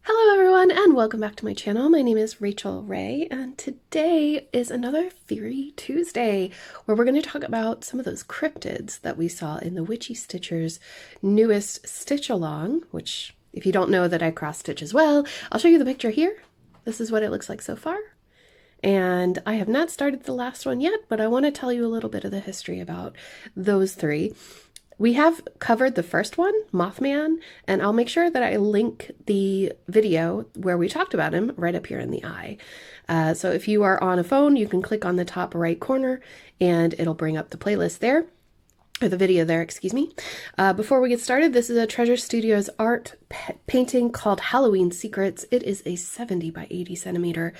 Hello everyone and welcome back to my channel. My name is RACHELRAE and today is another Theory Tuesday where we're going to talk about some of those cryptids that we saw in the Witchy Stitcher's newest Stitch Along, which if you don't know that I cross stitch as well, I'll show you the picture here. This is what it looks like so far. And I have not started the last one yet, but I want to tell you a little bit of the history about those three. We have covered the first one, Mothman, and I'll make sure that I link the video where we talked about him right up here in the eye. So if you are on a phone, you can click on the top right corner and it'll bring up the playlist there. Or the video there, excuse me. Before we get started, this is a Treasure Studios art painting called Halloween Secrets. It is a 70 by 80 centimeter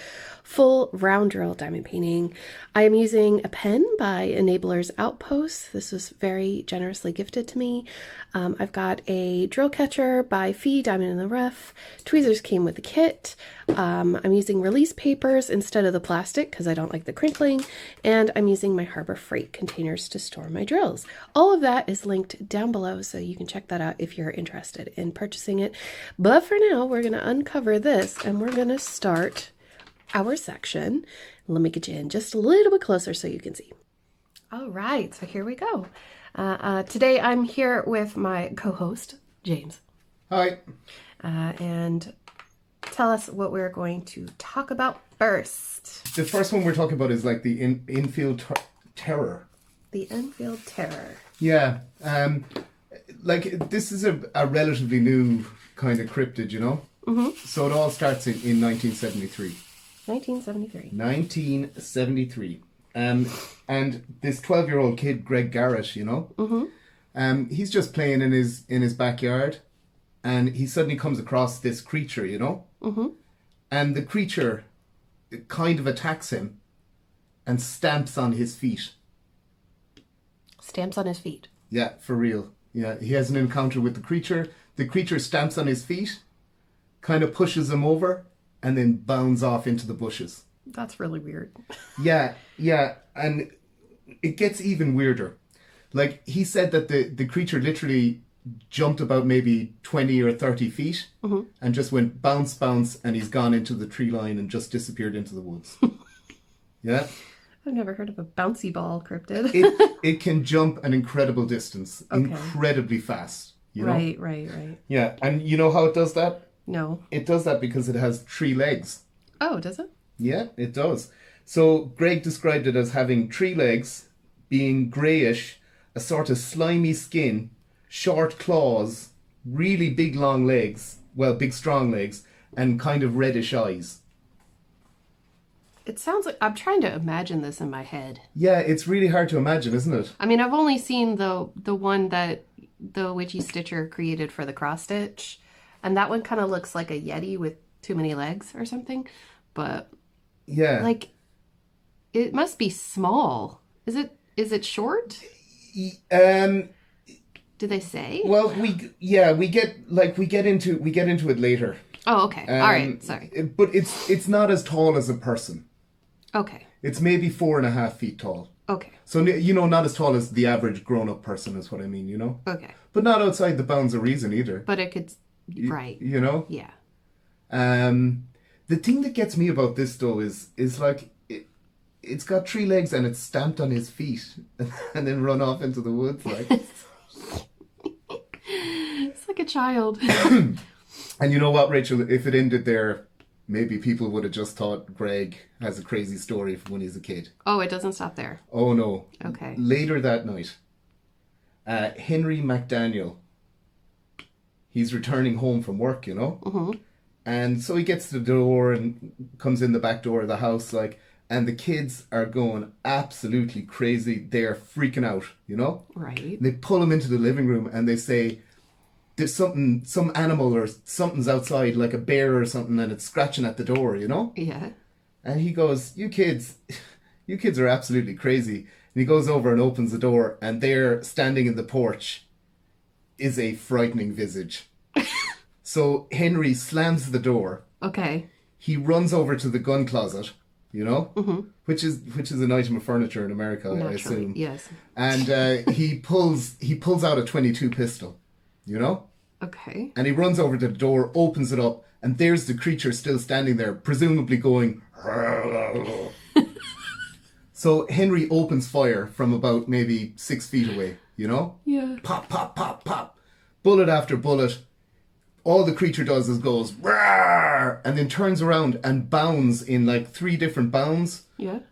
full round drill diamond painting. I am using a pen by Enabler's Outpost. This was very generously gifted to me. I've got a drill catcher by Fee Diamond in the Rough. Tweezers came with the kit. I'm using release papers instead of the plastic because I don't like the crinkling. And I'm using my Harbor Freight containers to store my drills. All of that is linked down below, so you can check that out if you're interested in purchasing it. But for now, we're going to uncover this and we're going to start our section. Let me get you in just a little bit closer so you can see. All right, so here we go. Today I'm here with my co-host, James. Hi. And tell us what we're going to talk about first. The first one we're talking about is like the Enfield Terror. The Enfield Terror. Yeah. Like this is a relatively new kind of cryptid, you know? Mm-hmm. So it all starts in 1973. 1973. 1973. And this 12-year-old kid, Greg Garrett, you know? Mm-hmm. He's just playing in his backyard and he suddenly comes across this creature, you know? Mm-hmm. And the creature kind of attacks him and stamps on his feet. Stamps on his feet. Yeah, for real. Yeah, he has an encounter with the creature. The creature stamps on his feet, kind of pushes him over, and then bounds off into the bushes. That's really weird. Yeah, and it gets even weirder. Like, he said that the creature literally jumped about maybe 20 or 30 feet and just went bounce, and he's gone into the tree line and just disappeared into the woods. Yeah? I've never heard of a bouncy ball cryptid. It can jump an incredible distance, incredibly fast. You know? Right. Yeah, and you know how it does that? No. It does that because it has 3 legs. Oh, does it? Yeah, it does. So Greg described it as having 3 legs, being greyish, a sort of slimy skin, short claws, really big long legs, well, big strong legs, and kind of reddish eyes. It sounds like I'm trying to imagine this in my head. Yeah, it's really hard to imagine, isn't it? I mean, I've only seen the one that the Witchy Stitcher created for the cross stitch, and that one kind of looks like a Yeti with too many legs or something. But yeah, like it must be small. Is it short? Do they say? Well, we get into it later. Oh, okay. All right. Sorry. But it's not as tall as a person. Okay. It's maybe 4.5 feet tall. Okay. So, you know, not as tall as the average grown-up person is what I mean, you know? Okay. But not outside the bounds of reason either. But it could, right. You know? Yeah. The thing that gets me about this, though, is like, it's got 3 legs and it's stamped on his feet and then run off into the woods, like. It's like a child. And you know what, Rachel? If it ended there, maybe people would have just thought Greg has a crazy story from when he's a kid. Oh, it doesn't stop there. Oh, no. Okay. Later that night, Henry McDaniel, he's returning home from work, you know? Mm-hmm. And so he gets to the door and comes in the back door of the house, like, and the kids are going absolutely crazy. They're freaking out, you know? Right. They pull him into the living room and they say, there's some animal or something's outside, like a bear or something, and it's scratching at the door, you know? Yeah. And he goes, you kids are absolutely crazy. And he goes over and opens the door, and there, standing in the porch, is a frightening visage. So Henry slams the door. Okay. He runs over to the gun closet, you know, which is an item of furniture in America, Naturally, I assume. yes. And he pulls out a .22 pistol, you know. Okay. And he runs over to the door, opens it up, and there's the creature still standing there, presumably going... So Henry opens fire from about maybe 6 feet away, you know? Yeah. Pop, pop, pop, pop. Bullet after bullet. All the creature does is goes, "Rawr!" and then turns around and bounds in like 3 different bounds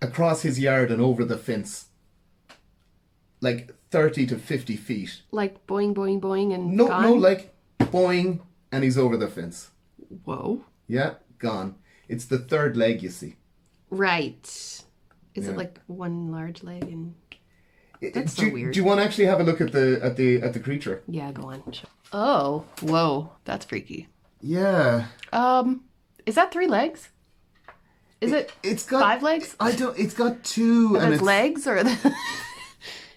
across his yard and over the fence. Like 30 to 50 feet. Like boing, boing, boing and No, gone? no, like boing, and he's over the fence. Whoa. Yeah, gone. It's the 3rd leg, you see. Right. Is it like one large leg and... That's so weird. Do you want to actually have a look at the creature? Yeah, go on. Oh, whoa, that's freaky. Yeah. Is that 3 legs? It's got 5 legs? It's got 2. And it's legs, or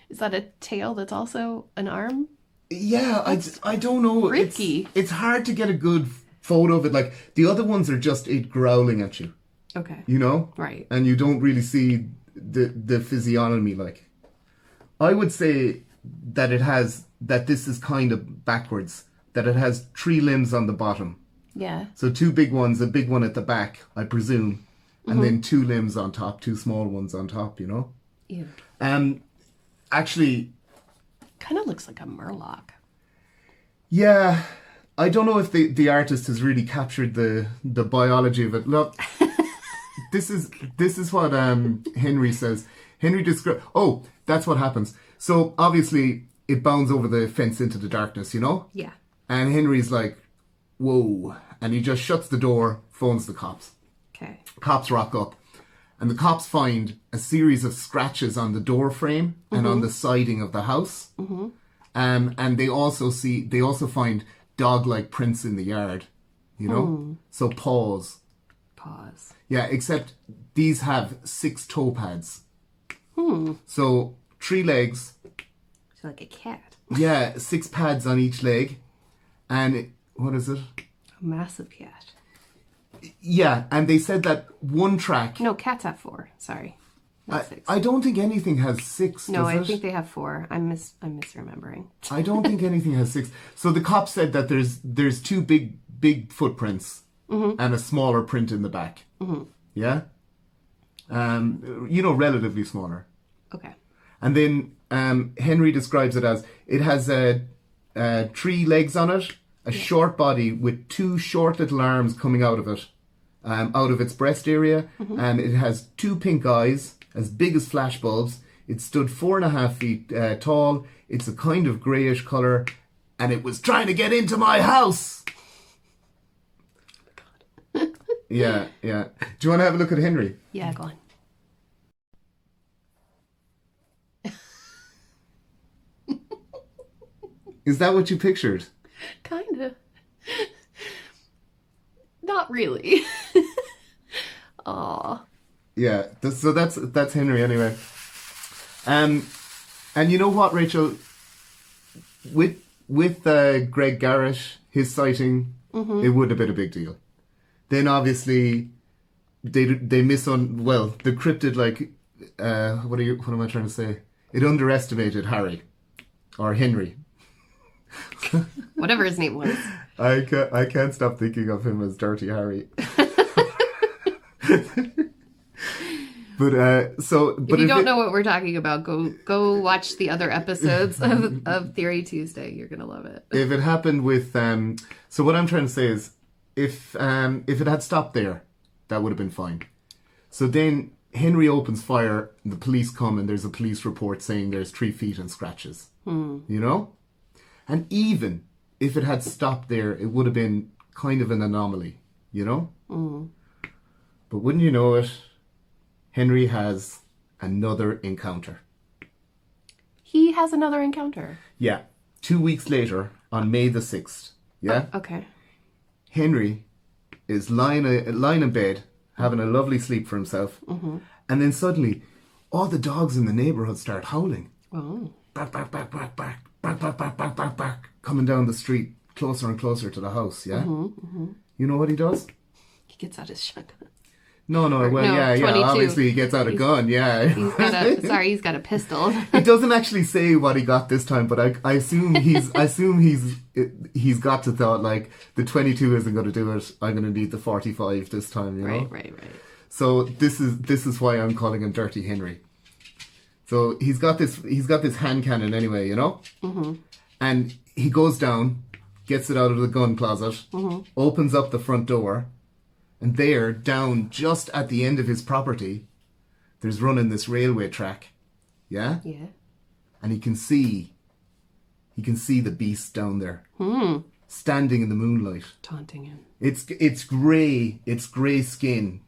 is that a tail that's also an arm? Yeah, I don't know. Freaky. It's hard to get a good photo of it. Like the other ones are just it growling at you. Okay. You know? Right. And you don't really see the physiognomy like. I would say that this is kind of backwards. That it has 3 limbs on the bottom. Yeah. So 2 big ones, a big one at the back, I presume. And then 2 limbs on top, 2 small ones on top, you know? Ew. Actually... Kind of looks like a murloc. Yeah. I don't know if the artist has really captured the biology of it. Look, this is what Henry says. Henry describes... Oh, that's what happens. So, obviously, it bounds over the fence into the darkness, you know? Yeah. And Henry's like, whoa. And he just shuts the door, phones the cops. Okay. Cops rock up. And the cops find a series of scratches on the door frame and on the siding of the house. Mm-hmm. And they also find dog-like prints in the yard, you know? So paws. Paws. Yeah, except these have 6 toe pads. So 3 legs. So like a cat. Yeah, 6 pads on each leg. And what is it? A massive cat. Yeah, and they said that one track... No, cats have 4. Sorry. Not 6. I don't think anything has 6, No, does I it? think they have 4. I'm misremembering. I don't think anything has 6. So the cops said that there's 2 big footprints and a smaller print in the back. Mm-hmm. Yeah? Relatively smaller. Okay. And then Henry describes it as, it has 3 legs on it, a short body with 2 short little arms coming out of it, out of its breast area, and it has 2 pink eyes, as big as flash bulbs. It stood 4.5 feet tall. It's a kind of greyish colour, and it was trying to get into my house. Yeah. Do you want to have a look at Henry? Yeah, go on. Is that what you pictured? Kinda. Not really. Aw. Yeah, so that's Henry anyway. And you know what, Rachel? With Greg Garrett, his sighting, it would have been a big deal. Then obviously they miss on the cryptid what am I trying to say? It underestimated Harry or Henry. Whatever his name was. I can't stop thinking of him as Dirty Harry. But if you don't know what we're talking about, go watch the other episodes of Theory Tuesday. You're gonna love it. If it happened with so what I'm trying to say is if it had stopped there, that would have been fine. So then Henry opens fire, and the police come, and there's a police report saying there's 3 feet and scratches. You know? And even if it had stopped there, it would have been kind of an anomaly, you know? But wouldn't you know it, Henry has another encounter. He has another encounter? Yeah. 2 weeks later, on May the 6th. Yeah? Oh, okay. Henry is lying in bed, having a lovely sleep for himself. And then suddenly, all the dogs in the neighbourhood start howling. Oh. Bark, bark, bark, bark, bark. Bark, bark, bark, bark, bark, bark, coming down the street, closer and closer to the house, yeah? You know what he does? He gets out his shotgun. No, well, no, yeah. 22. Obviously, he gets out a gun. Yeah. He's got a pistol. It doesn't actually say what he got this time, but I assume he's got to thought like the 22 isn't going to do it. I'm going to need the 45 this time. You know? Right. So this is why I'm calling him Dirty Henry. So he's got this hand cannon anyway, you know, and he goes down, gets it out of the gun closet, opens up the front door. And there, down just at the end of his property, there's running this railway track. Yeah? Yeah. And he can see the beast down there. Standing in the moonlight. Taunting him. It's grey skin,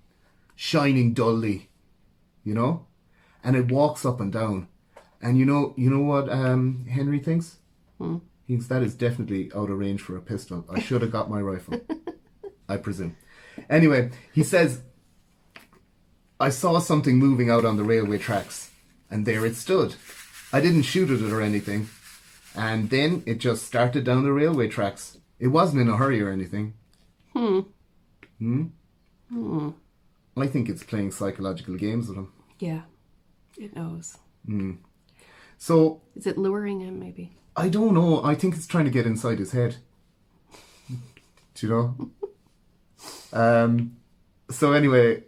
shining dully, you know? And it walks up and down. And you know what Henry thinks? He thinks that is definitely out of range for a pistol. I should have got my rifle. I presume. Anyway, he says, I saw something moving out on the railway tracks, and there it stood. I didn't shoot at it or anything. And then it just started down the railway tracks. It wasn't in a hurry or anything. I think it's playing psychological games with him. Yeah, it knows. So... Is it luring him, maybe? I don't know. I think it's trying to get inside his head. Do you know? So anyway,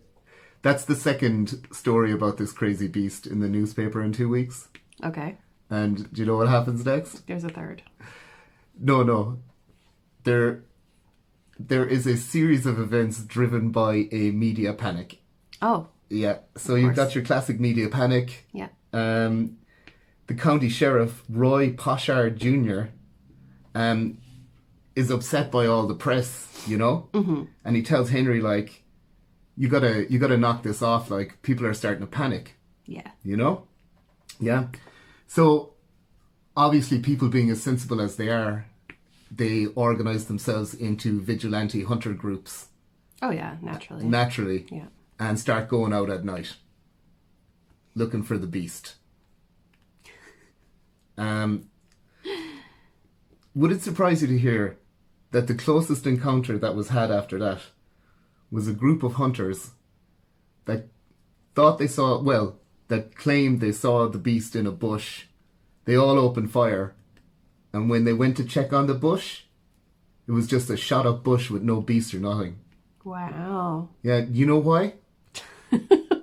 that's the second story about this crazy beast in the newspaper in 2 weeks. Okay. And do you know what happens next? There's a third. No. There is a series of events driven by a media panic. Oh. Yeah. So you've got your classic media panic. Yeah. The county sheriff, Roy Poshard Jr., is upset by all the press, you know? And he tells Henry, like, you gotta knock this off, like, people are starting to panic. Yeah. You know? Yeah. So, obviously, people being as sensible as they are, they organise themselves into vigilante hunter groups. Oh, yeah, naturally. Naturally. Yeah. And start going out at night, looking for the beast. Would it surprise you to hear that the closest encounter that was had after that was a group of hunters that thought they saw, well, that claimed they saw the beast in a bush. They all opened fire. And when they went to check on the bush, it was just a shot up bush with no beast or nothing. Wow. Yeah, you know why?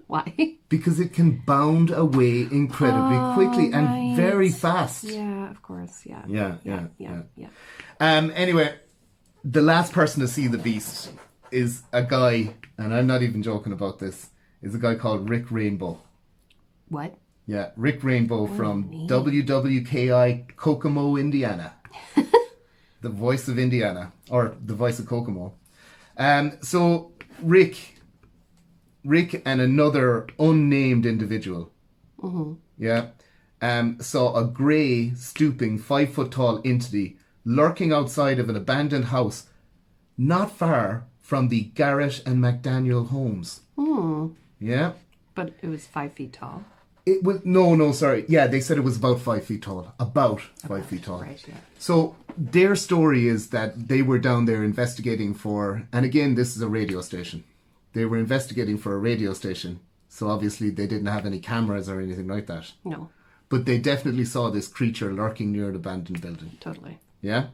Why? Because it can bound away incredibly quickly and very fast. Yeah, of course. Yeah. Yeah. Anyway, the last person to see the beast is a guy, and I'm not even joking about this, is a guy called Rick Rainbow. What? Yeah, Rick Rainbow from WWKI Kokomo, Indiana. The voice of Indiana, or the voice of Kokomo. So Rick and another unnamed individual, saw a grey, stooping, 5-foot-tall entity lurking outside of an abandoned house not far from the Garrett and McDaniel homes. Yeah. But it was 5 feet tall. It was no, sorry. Yeah, they said it was about 5 feet tall. About 5 feet tall. Right, yeah. So their story is that they were down there investigating for, and again, this is a radio station. They were investigating for a radio station. So obviously they didn't have any cameras or anything like that. No. But they definitely saw this creature lurking near an abandoned building. Totally. Yeah?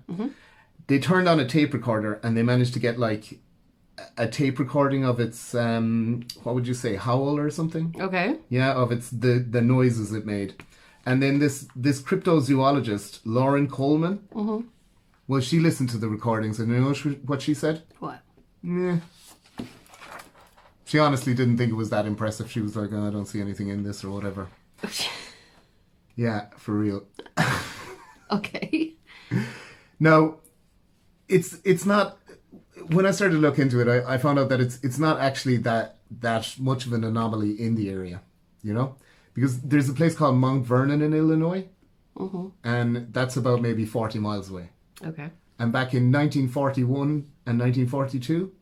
They turned on a tape recorder and they managed to get like a tape recording of its, what would you say, howl or something? Okay. Yeah, of its the noises it made. And then this cryptozoologist, Lauren Coleman, well, she listened to the recordings and you know what she said? What? Yeah. She honestly didn't think it was that impressive. She was like, oh, I don't see anything in this or whatever. Yeah, for real. Okay. Now, it's not... When I started to look into it, I found out that it's not actually that much of an anomaly in the area, you know? Because there's a place called Mount Vernon in Illinois, and that's about maybe 40 miles away. Okay. And back in 1941 and 1942,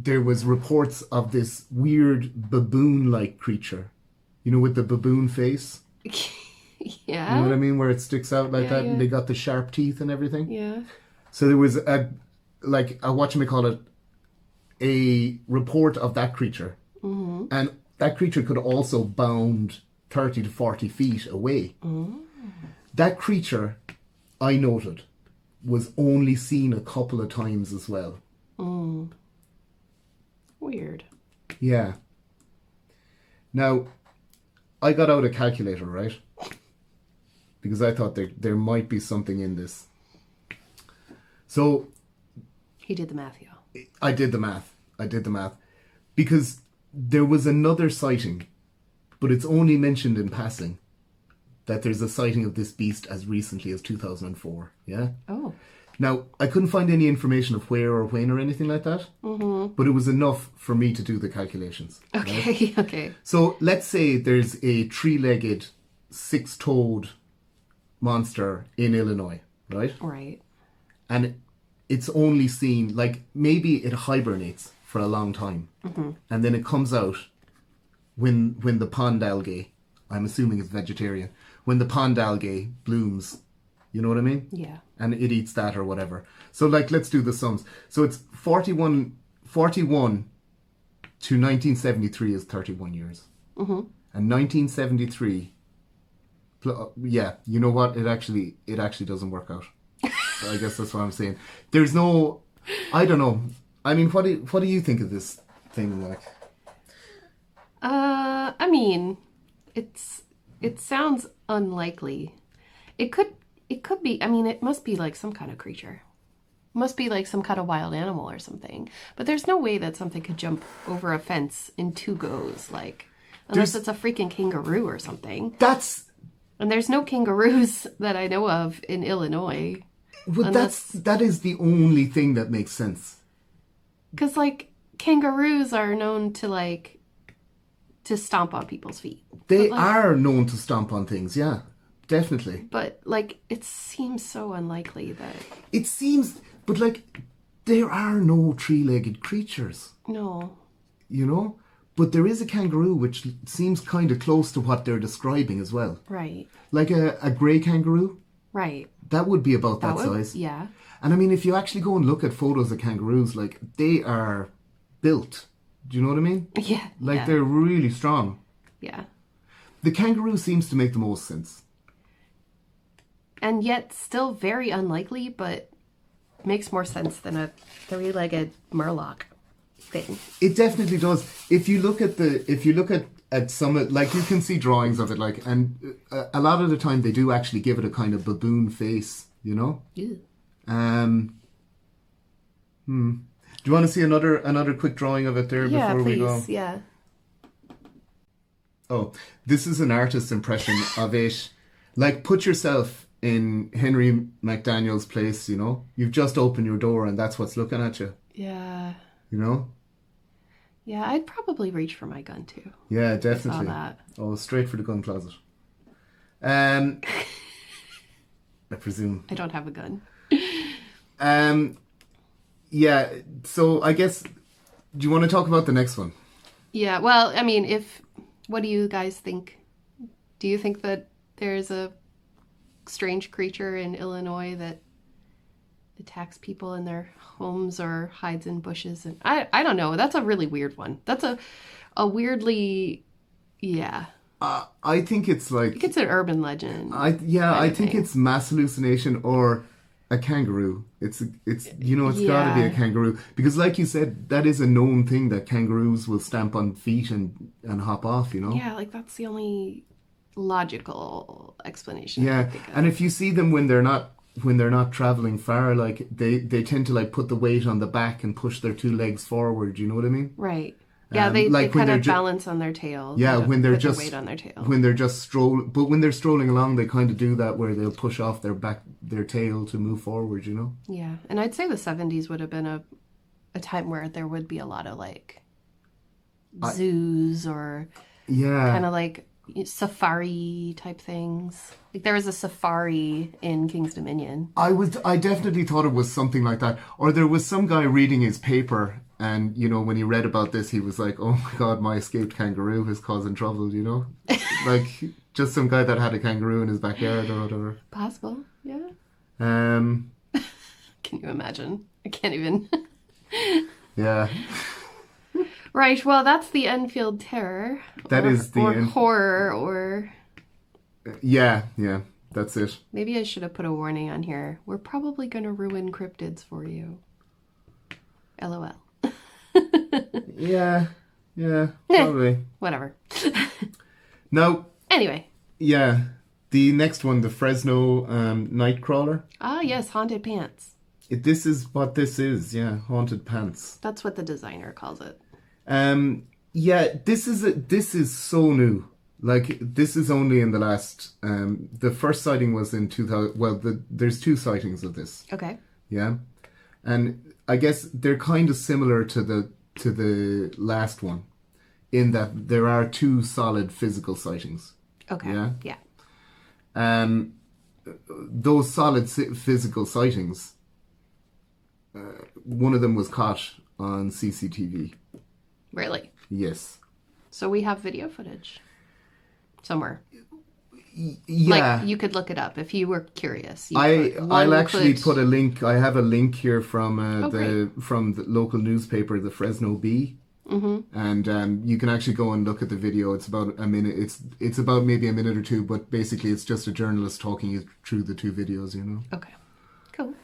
there was reports of this weird baboon-like creature, you know, with the baboon face. Yeah. You know what I mean? Where it sticks out like that, and they got the sharp teeth and everything. Yeah. So there was a whatchamacallit, a report of that creature. Mm-hmm. And that creature could also bound 30 to 40 feet away. Mm. That creature, I noted, was only seen a couple of times as well. Mm. Weird. Yeah. Now, I got out a calculator, right? Because I thought there might be something in this. So... He did the math, y'all. I did the math. Because there was another sighting, but it's only mentioned in passing, that there's a sighting of this beast as recently as 2004. Yeah? Oh. Now, I couldn't find any information of where or when or anything like that, but it was enough for me to do the calculations. Okay, right? Okay. So let's say there's a three-legged, six-toed monster in Illinois, right? Right. And it's only seen, like, maybe it hibernates for a long time, and then it comes out when the pond algae, I'm assuming it's vegetarian, when the pond algae blooms. You know what I mean? Yeah. And it eats that or whatever. So, like, let's do the sums. So it's 41 to 1973 is 31 years. Mm-hmm. And 1973, yeah, you know what? It actually doesn't work out. So I guess that's what I'm saying. There's no, I don't know. I mean, what do you think of this thing, like? I mean, it sounds unlikely. It could be, I mean, it must be like some kind of creature. It must be like some kind of wild animal or something. But there's no way that something could jump over a fence in two goes, like, unless it's a freaking kangaroo or something. And there's no kangaroos that I know of in Illinois. Well, that is the only thing that makes sense. Because, like, kangaroos are known to, like, to stomp on people's feet. They are known to stomp on things, yeah. Definitely. But, like, it seems so unlikely that... It seems... But, like, there are no three-legged creatures. No. You know? But there is a kangaroo, which seems kind of close to what they're describing as well. Right. Like a grey kangaroo. Right. That would be about that size. Yeah. And, I mean, if you actually go and look at photos of kangaroos, like, they are built. Do you know what I mean? Yeah. Like, they're really strong. Yeah. The kangaroo seems to make the most sense. And yet still very unlikely, but makes more sense than a three-legged murloc thing. It definitely does. If you look at some, like, you can see drawings of it, like, and a lot of the time they do actually give it a kind of baboon face, you know? Ew. Do you want to see another quick drawing of it there before we go? Yeah. Oh, this is an artist's impression of it. Like, put yourself in Henry McDaniel's place, you know? You've just opened your door and that's what's looking at you. Yeah. You know? Yeah, I'd probably reach for my gun too. Yeah, definitely. I saw that. Oh, straight for the gun closet. I presume. I don't have a gun. Yeah, so I guess, do you want to talk about the next one? Yeah, well, I mean, what do you guys think? Do you think that there's a strange creature in Illinois that attacks people in their homes or hides in bushes? And I don't know. That's a really weird one. That's a weirdly, yeah. I think it's like... I think it's an urban legend. I think it's mass hallucination or a kangaroo. It's you know, it's got to be a kangaroo. Because like you said, that is a known thing that kangaroos will stamp on feet and hop off, you know? Yeah, like that's the only logical explanation. Yeah, and if you see them when they're not traveling far, like they tend to like put the weight on the back and push their two legs forward. You know what I mean? Right. Yeah, they kind of balance on their tails. Yeah, when they're just weight on their tail. When they're just when they're strolling along, they kind of do that where they'll push off their tail to move forward. You know? Yeah, and I'd say the 70s would have been a time where there would be a lot of like zoos or kind of like safari type things. Like there was a safari in King's Dominion. I definitely thought it was something like that. Or there was some guy reading his paper and, you know, when he read about this, he was like, oh my God, my escaped kangaroo is causing trouble, you know? Like just some guy that had a kangaroo in his backyard or whatever. Possible, yeah. Can you imagine? I can't even. Yeah. Right, well, that's the Enfield Terror. That is the horror, or... Yeah, that's it. Maybe I should have put a warning on here. We're probably going to ruin cryptids for you. LOL. Yeah, probably. Whatever. Now... Anyway. Yeah, the next one, the Fresno Nightcrawler. Ah, yes, haunted pants. This is what this is, yeah, haunted pants. That's what the designer calls it. Yeah, this is so new. Like, this is only in the last... the first sighting was in 2000... Well, there's 2 sightings of this. Okay. Yeah, and I guess they're kind of similar to the last one, in that there are 2 solid physical sightings. Okay. Yeah. Those solid physical sightings, one of them was caught on CCTV. Really? Yes. So we have video footage somewhere. Yeah. Like, you could look it up if you were curious. I'll actually put a link. I have a link here from great. the local newspaper, the Fresno Bee. Mm-hmm. And you can actually go and look at the video. It's about a minute. It's about maybe a minute or 2, but basically it's just a journalist talking you through the 2 videos, you know. Okay. Cool.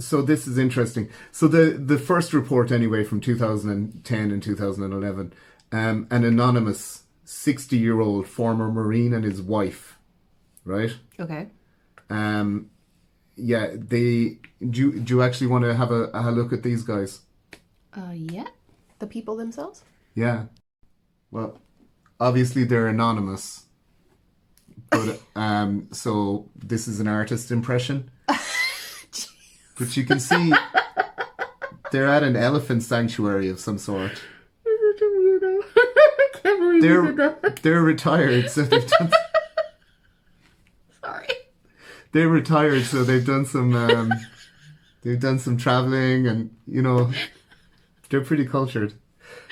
So this is interesting. So the first report anyway from 2010 and 2011, an anonymous 60-year-old former Marine and his wife, right? Okay. Yeah, do you actually want to have a look at these guys? Yeah. The people themselves? Yeah. Well, obviously they're anonymous. But so this is an artist impression. But you can see they're at an elephant sanctuary of some sort. I can't believe you did that. They're retired, so they've done... Sorry. They're retired, so they've done some traveling, and you know, they're pretty cultured.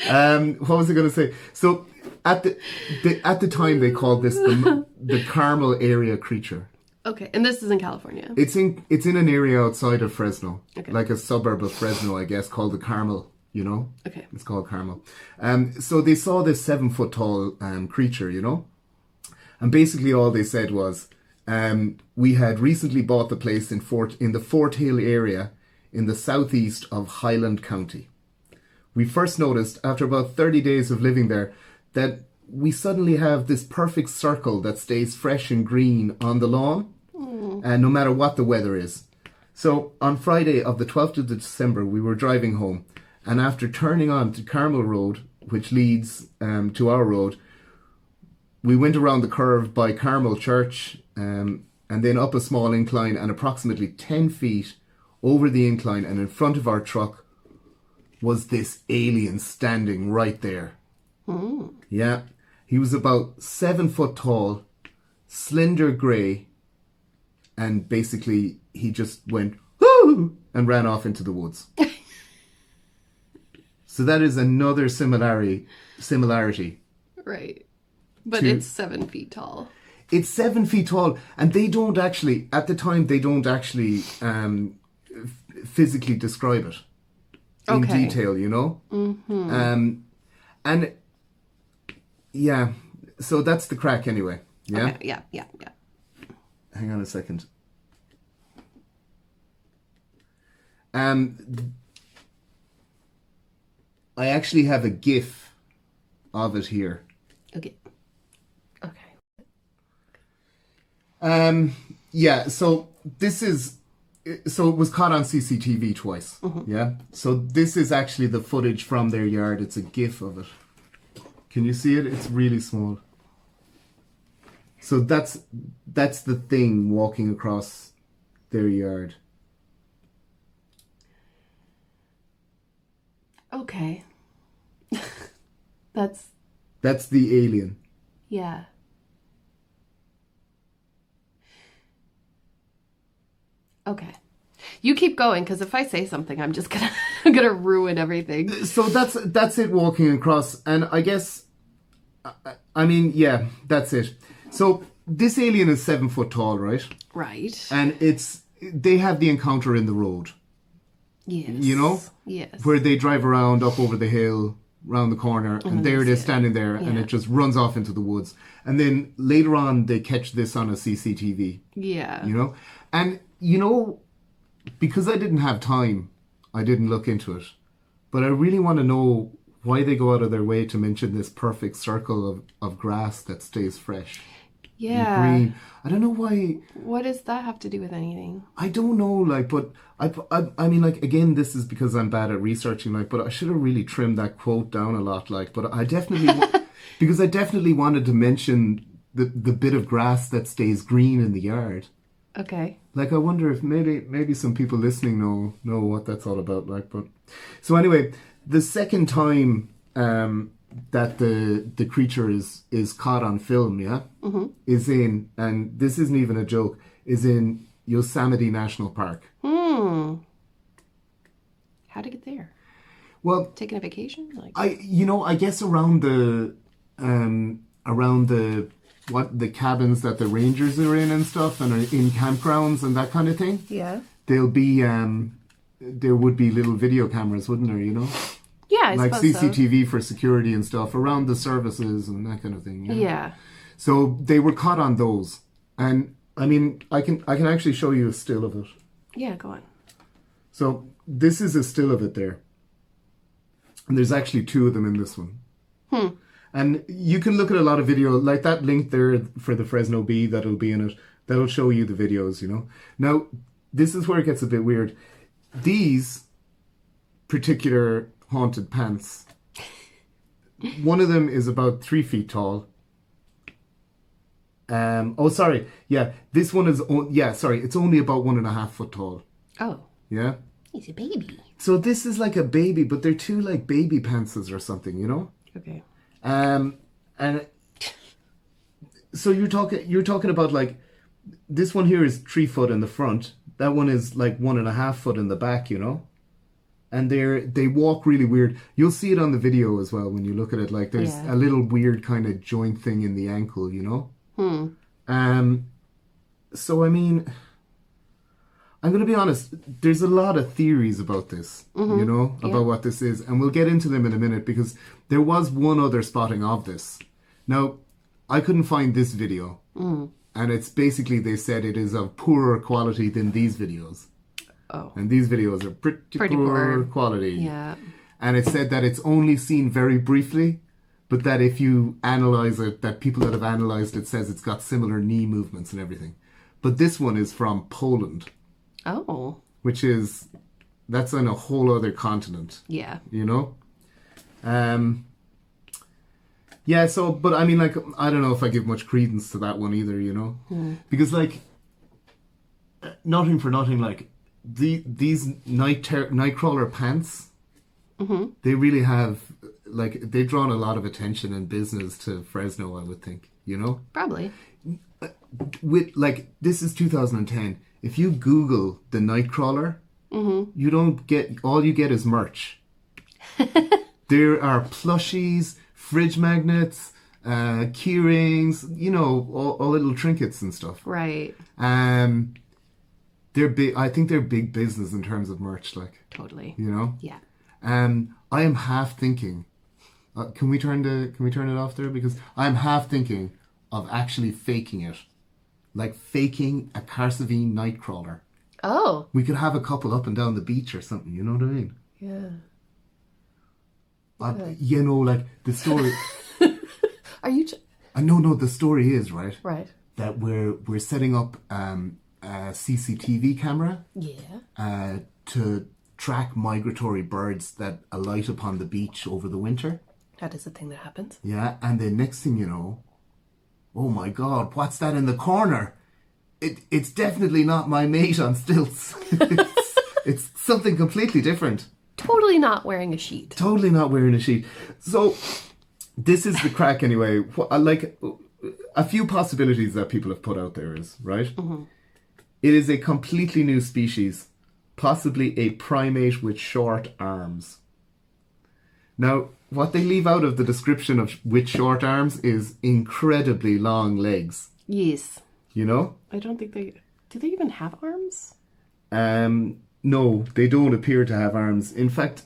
What was I going to say? So at the time they called this the Carmel area creature. Okay, and this is in California. It's in an area outside of Fresno, okay. Like a suburb of Fresno, I guess, called the Carmel. You know. Okay. It's called Carmel. So they saw this 7-foot tall creature, you know, and basically all they said was, we had recently bought the place in the Fort Hill area in the southeast of Highland County. We first noticed after about 30 days of living there that we suddenly have this perfect circle that stays fresh and green on the lawn, no matter what the weather is. So on Friday of the 12th of December, we were driving home, and after turning on to Carmel Road, which leads to our road, we went around the curve by Carmel Church, and then up a small incline, and approximately 10 feet over the incline and in front of our truck was this alien standing right there. Mm. Yeah. He was about 7 foot tall, slender grey, and basically he just went, whoo, and ran off into the woods. So that is another similarity. Right. But it's 7 feet tall. It's 7 feet tall, and they don't actually, at the time, physically describe it in detail, you know? Mm-hmm. And yeah, so that's the crack anyway. Yeah? Okay. Yeah. Hang on a second. I actually have a GIF of it here. Okay. Yeah, so it was caught on CCTV twice. Mm-hmm. Yeah. So this is actually the footage from their yard. It's a GIF of it. Can you see it? It's really small. So that's the thing walking across their yard. Okay. That's the alien. Yeah. Okay. You keep going, because if I say something, I'm just gonna ruin everything. So that's it walking across, and I guess, I mean, yeah, that's it. So this alien is 7 foot tall, right? Right. And they have the encounter in the road. Yes. You know? Yes. Where they drive around up over the hill, round the corner, and there it is standing there, and it just runs off into the woods. And then later on, they catch this on a CCTV. Yeah. You know? And, you know, because I didn't have time, I didn't look into it. But I really want to know why they go out of their way to mention this perfect circle of grass that stays fresh. Yeah. Green. I don't know why. What does that have to do with anything? I don't know, like, but I mean, like, again, this is because I'm bad at researching, like, but I should have really trimmed that quote down a lot, like, but I definitely, because I definitely wanted to mention the bit of grass that stays green in the yard. Okay. Like, I wonder if maybe some people listening know what that's all about, like, but, so anyway, the second time, that the creature is caught on film, yeah, is in, and this isn't even a joke, is in Yosemite National Park. How'd it get there? Well, taking a vacation, like I guess around the what the cabins that the rangers are in and stuff, and are in campgrounds and that kind of thing. Yeah, there'll be there would be little video cameras, wouldn't there? You know. Yeah, I like suppose CCTV for security and stuff around the services and that kind of thing. You know? Yeah. So they were caught on those, and I mean, I can actually show you a still of it. Yeah, go on. So this is a still of it there, and there's actually two of them in this one. And you can look at a lot of video, like that link there for the Fresno Bee that'll be in it. That'll show you the videos. You know. Now this is where it gets a bit weird. These particular haunted pants. One of them is about 3 feet tall. This one is it's only about 1.5 foot tall. Oh. Yeah. He's a baby. So this is like a baby, but they're two like baby pantses or something, you know? Okay. And so you're talking about like this one here is 3 foot in the front. That one is like 1.5 foot in the back, you know? And they walk really weird. You'll see it on the video as well when you look at it. Like there's a little weird kind of joint thing in the ankle, you know? So I mean, I'm going to be honest. There's a lot of theories about this, you know, about what this is. And we'll get into them in a minute because there was one other spotting of this. Now, I couldn't find this video. And it's basically, they said it is of poorer quality than these videos. Oh. And these videos are pretty poor quality. Yeah. And it said that it's only seen very briefly, but that if you analyze it, that people that have analyzed it says it's got similar knee movements and everything. But this one is from Poland. Oh. That's on a whole other continent. Yeah. You know? Yeah, so, but I mean, like, I don't know if I give much credence to that one either, you know? Because, like, nothing for nothing, like, these Nightcrawler pants, they really have, like, they've drawn a lot of attention and business to Fresno, I would think, you know? Probably. With, like, this is 2010. If you Google the Nightcrawler, you don't get, all you get is merch. There are plushies, fridge magnets, key rings, you know, all little trinkets and stuff. Right. They're big. I think they're big business in terms of merch, like. Totally. You know. Yeah. I am half thinking. Can we turn it off there? Because I'm half thinking of actually faking it, like faking a Carsavine Nightcrawler. Oh. We could have a couple up and down the beach or something. You know what I mean? Yeah. You know, like the story. Are you? No. The story is right. Right. That we're setting up a CCTV camera. Yeah. To track migratory birds that alight upon the beach over the winter. That is a thing that happens. Yeah, and the next thing you know, oh my God, what's that in the corner? It's definitely not my mate on stilts. It's something completely different. Totally not wearing a sheet. Totally not wearing a sheet. So, this is the crack anyway. Like, a few possibilities that people have put out there is, right? It is a completely new species, possibly a primate with short arms. Now, what they leave out of the description of with short arms is incredibly long legs. Yes. You know? I don't think do they even have arms? No, they don't appear to have arms. In fact,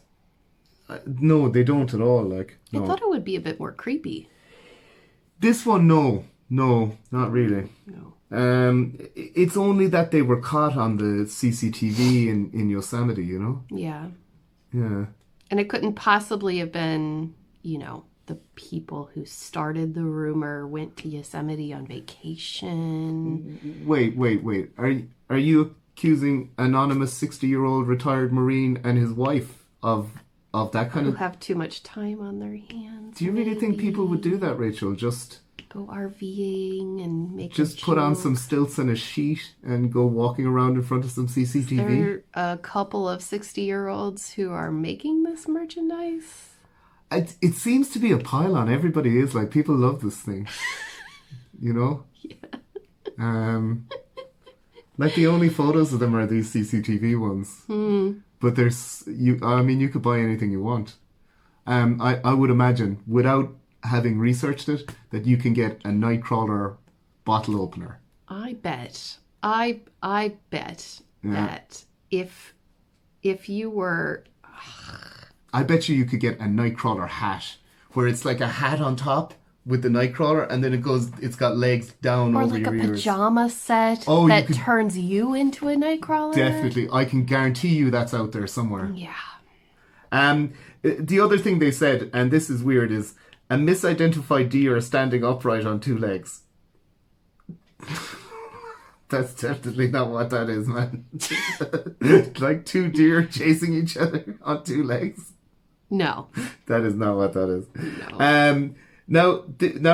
no, they don't at all. Like, I no. thought it would be a bit more creepy. This one, no. No, not really. No. It's only that they were caught on the CCTV in Yosemite, you know? Yeah. Yeah. And it couldn't possibly have been, you know, the people who started the rumor went to Yosemite on vacation. Wait. Are you accusing anonymous 60-year-old retired Marine and his wife of that kind Who of... have too much time on their hands. Do you really think people would do that, Rachel? Just go RVing and make just put on some stilts and a sheet and go walking around in front of some CCTV? There are a couple of 60-year-olds who are making this merchandise. It seems to be a pile-on. Everybody is like, people love this thing. You know? Yeah. Like the only photos of them are these CCTV ones. But you could buy anything you want. I would imagine, without having researched it, that you can get a Nightcrawler bottle opener. I bet that if you were... I bet you could get a Nightcrawler hat, where it's like a hat on top with the Nightcrawler, and then it's got legs down over your ears. Or like a pajama set that turns you into a Nightcrawler. Definitely. I can guarantee you that's out there somewhere. Yeah. The other thing they said, and this is weird, is a misidentified deer standing upright on two legs. That's definitely not what that is, man. Like two deer chasing each other on two legs. No. That is not what that is. No. Now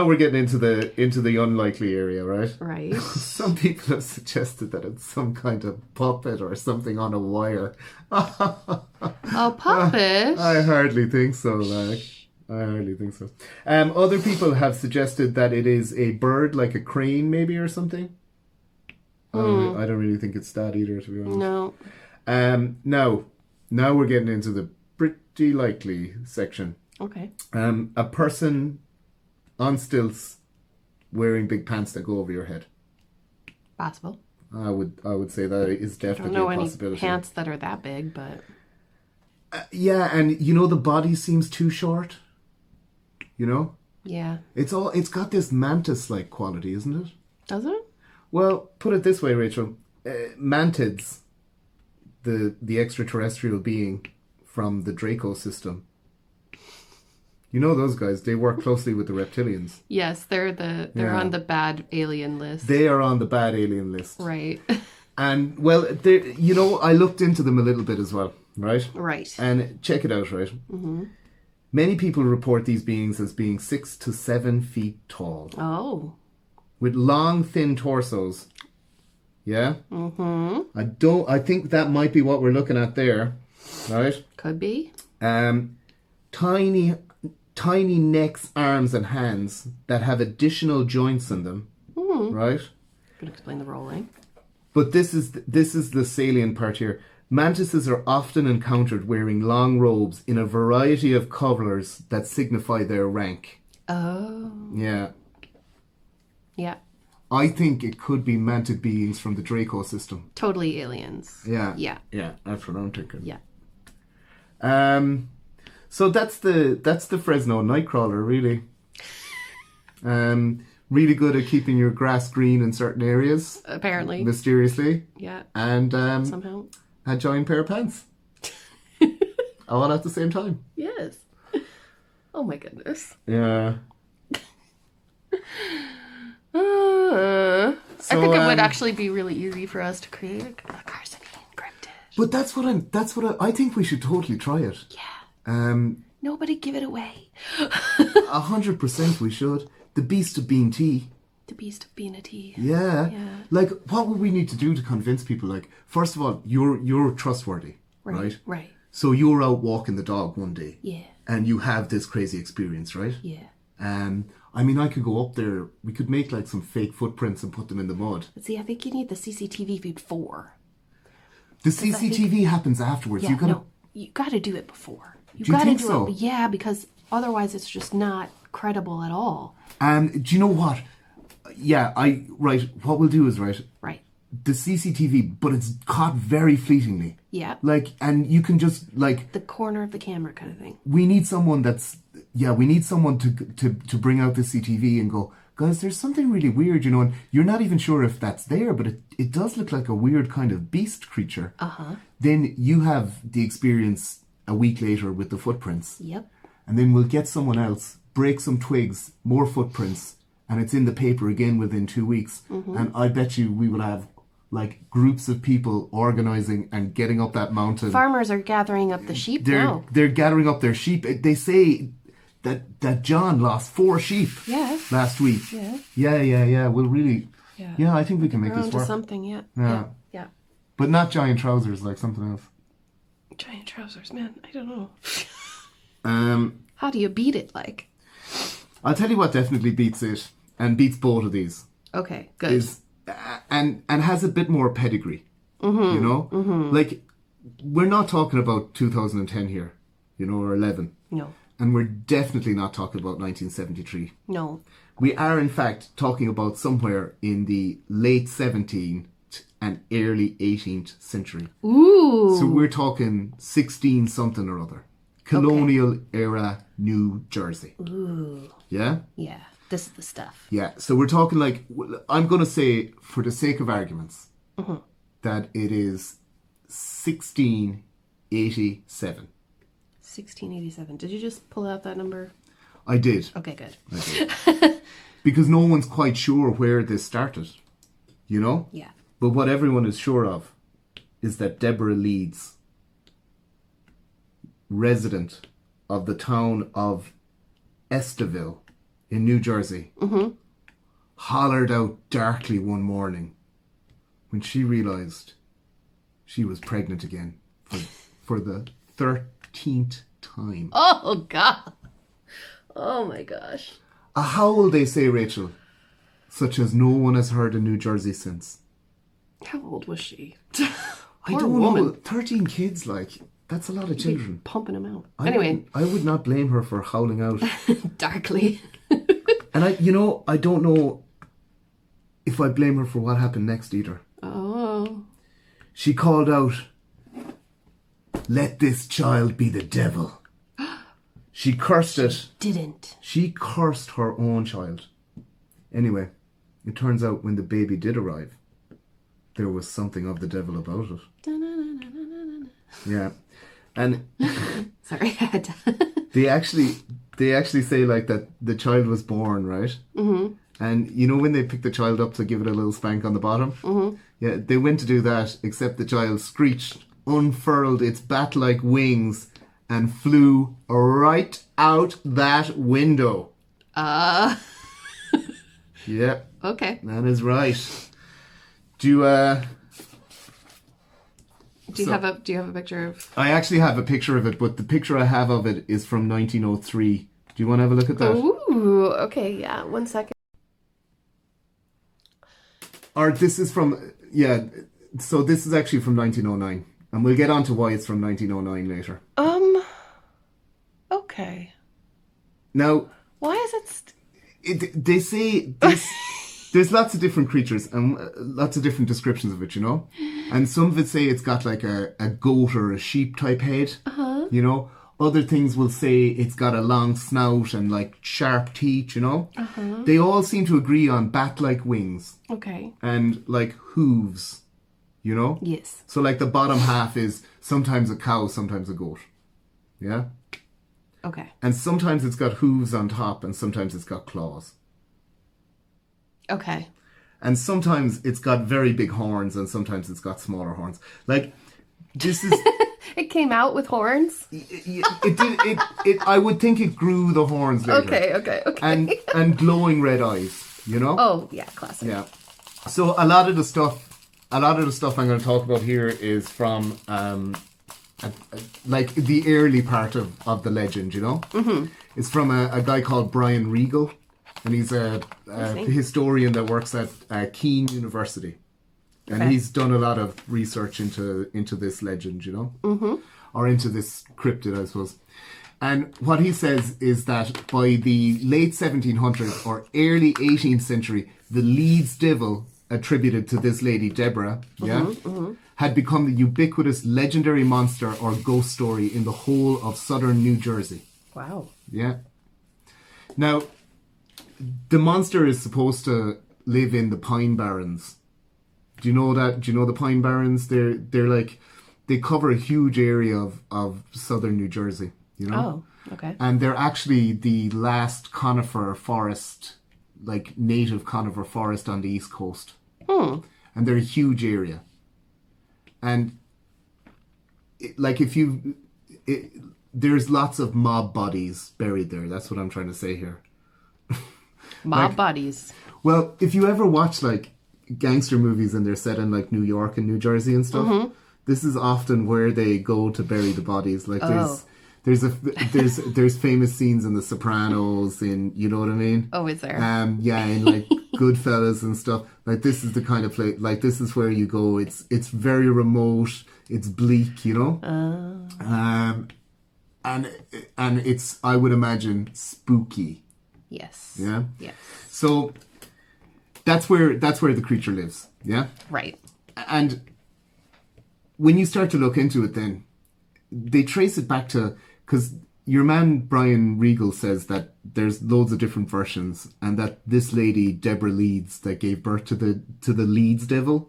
we're getting into the unlikely area, right? Right. Some people have suggested that it's some kind of puppet or something on a wire. A puppet? I hardly think so, like. I hardly think so. Other people have suggested that it is a bird, like a crane maybe or something. I don't really think it's that either, to be honest. No. Now we're getting into the pretty likely section. Okay. A person on stilts wearing big pants that go over your head. Possible. I would say that is definitely a possibility. I don't know any pants that are that big, but... yeah, and you know the body seems too short. You know? Yeah. It's got this mantis-like quality, isn't it? Does it? Well, put it this way, Rachel. Mantids, the extraterrestrial being from the Draco system. You know those guys, they work closely with the reptilians. Yes, they're on the bad alien list. They are on the bad alien list. Right. And, well, I looked into them a little bit as well, right? Right. And check it out, right? Mm-hmm. Many people report these beings as being 6 to 7 feet tall. Oh. With long, thin torsos. Yeah? Mm-hmm. I think that might be what we're looking at there. Right? Could be. Tiny necks, arms, and hands that have additional joints in them. Right? Could explain the rolling. But this is the salient part here. Mantises are often encountered wearing long robes in a variety of colours that signify their rank. Oh. Yeah. Yeah. I think it could be mantid beings from the Draco system. Totally aliens. Yeah. Yeah. Yeah, that's what I'm thinking. Yeah. So that's the Fresno Nightcrawler, really. Really good at keeping your grass green in certain areas. Apparently. Mysteriously. Yeah. And somehow. A giant pair of pants. All at the same time. Yes. Oh my goodness. Yeah. I think it would actually be really easy for us to create a Carcinian cryptid. But that's what I think we should totally try it. Yeah. Nobody give it away. 100% we should. The Beast of Bean Tea. The Beast of Bean Tea. Yeah. Like, what would we need to do to convince people? Like, first of all, you're trustworthy, right? Right. So you're out walking the dog one day. Yeah. And you have this crazy experience, right? Yeah. I mean, I could go up there. We could make like some fake footprints and put them in the mud. But see, I think you need the CCTV before. The CCTV happens afterwards. Yeah, you got to do it before. You do got to think do so? it. Yeah, because otherwise it's just not credible at all. Do you know what? Yeah, right. What we'll do is, right. Right. the CCTV, but it's caught very fleetingly. Yeah. Like, and you can just, like... The corner of the camera kind of thing. We need someone that's... Yeah, we need someone to bring out the CCTV and go, guys, there's something really weird, you know, and you're not even sure if that's there, but it does look like a weird kind of beast creature. Uh-huh. Then you have the experience a week later with the footprints. Yep. And then we'll get someone else, break some twigs, more footprints, and it's in the paper again within 2 weeks. Mm-hmm. And I bet you we will have, like, groups of people organising and getting up that mountain. Farmers are gathering up the sheep now. They're gathering up their sheep. They say that John lost 4 sheep last week. Yeah. Yeah. We'll really... Yeah, I think we can make this work. Something, yeah. But not giant trousers, like something else. Giant trousers, man. I don't know. How do you beat it, like? I'll tell you what definitely beats it, and beats both of these. Okay, good. And has a bit more pedigree, you know? Mm-hmm. Like, we're not talking about 2010 here, you know, or 11. No. And we're definitely not talking about 1973. No. We are, in fact, talking about somewhere in the late 17th and early 18th century. Ooh. So we're talking 16 something or other. Colonial era New Jersey. Ooh. Yeah? Yeah. This is the stuff. Yeah. So we're talking like, I'm going to say, for the sake of arguments, that it is 1687. 1687. Did you just pull out that number? I did. Okay, good. I did. Because no one's quite sure where this started, you know? Yeah. But what everyone is sure of is that Deborah Leeds, resident of the town of Estaville in New Jersey, hollered out darkly one morning when she realised she was pregnant again for the 13th time. Oh, God. Oh, my gosh. A howl, they say, Rachel, such as no one has heard in New Jersey since. How old was she? I don't know. 13 kids, like, that's a lot of children. Pumping them out. Anyway. I would not blame her for howling out. Darkly. And I don't know if I blame her for what happened next either. Oh. She called out, "Let this child be the devil." She cursed it. Didn't. She cursed her own child. Anyway, it turns out when the baby did arrive, there was something of the devil about it. Yeah. And sorry, I had to. they actually say like that the child was born, right? Mm-hmm. And you know when they pick the child up to give it a little spank on the bottom? Mm-hmm. Yeah, they went to do that, except the child screeched, unfurled its bat-like wings, and flew right out that window. Yep. Okay. That is right. Do you have a picture of... I actually have a picture of it, but the picture I have of it is from 1903. Do you want to have a look at that? Ooh, okay, yeah. 1 second. Or this is from... Yeah, so this is actually from 1909. And we'll get on to why it's from 1909 later. Okay. Now... Why is it... they say there's lots of different creatures and lots of different descriptions of it, you know? And some of it say it's got like a goat or a sheep type head, you know? Other things will say it's got a long snout and like sharp teeth, you know? They all seem to agree on bat-like wings. Okay. And like hooves, you know? Yes. So like the bottom half is sometimes a cow, sometimes a goat. Yeah? Okay. And sometimes it's got hooves on top and sometimes it's got claws. Okay. And sometimes it's got very big horns and sometimes it's got smaller horns. Like, this is... It came out with horns? It did. I would think it grew the horns later. Okay. And glowing red eyes, you know? Oh, yeah, classic. Yeah. So a lot of the stuff I'm going to talk about here is from... like the early part of the legend, you know? Mm-hmm. It's from a guy called Brian Regal, and he's a historian that works at Keene University. And he's done a lot of research into this legend, you know? Mm-hmm. Or into this cryptid, I suppose. And what he says is that by the late 1700s or early 18th century, the Leeds Devil attributed to this lady, Deborah, had become the ubiquitous legendary monster or ghost story in the whole of southern New Jersey. Wow. Yeah. Now, the monster is supposed to live in the Pine Barrens. Do you know that? Do you know the Pine Barrens? They're like, they cover a huge area of southern New Jersey, you know? Oh, okay. And they're actually the last conifer forest, like native conifer forest on the East Coast. And they're a huge area. And there's lots of mob bodies buried there. That's what I'm trying to say here. Mob bodies. Well, if you ever watch like gangster movies and they're set in like New York and New Jersey and stuff, this is often where they go to bury the bodies. Like there's famous scenes in The Sopranos, in, you know what I mean? Oh, is there? Yeah, in like Goodfellas and stuff. Like this is the kind of place. Like this is where you go. It's very remote. It's bleak, you know. And it's, I would imagine, spooky. Yes. Yeah. Yes. So that's where the creature lives. Yeah. Right. And when you start to look into it, then they trace it back to, because your man Brian Regal says that there's loads of different versions, and that this lady Deborah Leeds that gave birth to the Leeds Devil,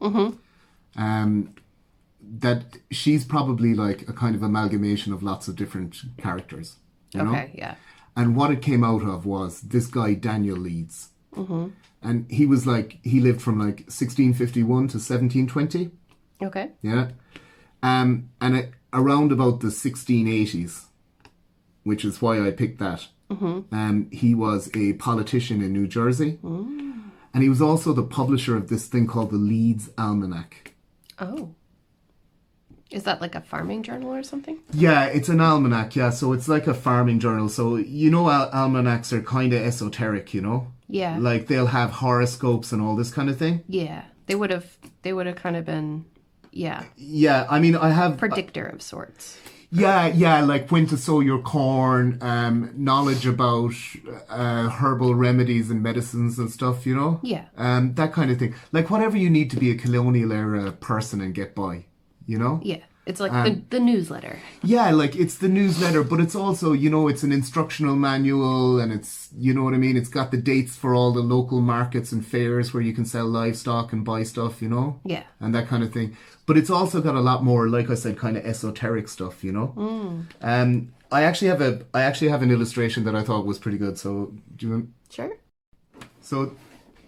that she's probably like a kind of amalgamation of lots of different characters. You know? Yeah. And what it came out of was this guy Daniel Leeds, and he was like, he lived from like 1651 to 1720. Okay. Yeah. Around about the 1680s, which is why I picked that. He was a politician in New Jersey. And he was also the publisher of this thing called the Leeds Almanac. Oh. Is that like a farming journal or something? Yeah, it's an almanac, yeah. So it's like a farming journal. So, you know, almanacs are kind of esoteric, you know? Yeah. Like they'll have horoscopes and all this kind of thing. Yeah. They would have kind of been, yeah. Yeah, I mean, I have... predictor of sorts. Yeah, like when to sow your corn, knowledge about herbal remedies and medicines and stuff, you know? Yeah. That kind of thing. Like whatever you need to be a colonial era person and get by, you know? Yeah. It's like the newsletter. Yeah, like it's the newsletter, but it's also, you know, it's an instructional manual, and it's, you know what I mean? It's got the dates for all the local markets and fairs where you can sell livestock and buy stuff, you know? Yeah. And that kind of thing. But it's also got a lot more, like I said, kind of esoteric stuff, you know? I actually have an illustration that I thought was pretty good. So do you want? Sure. So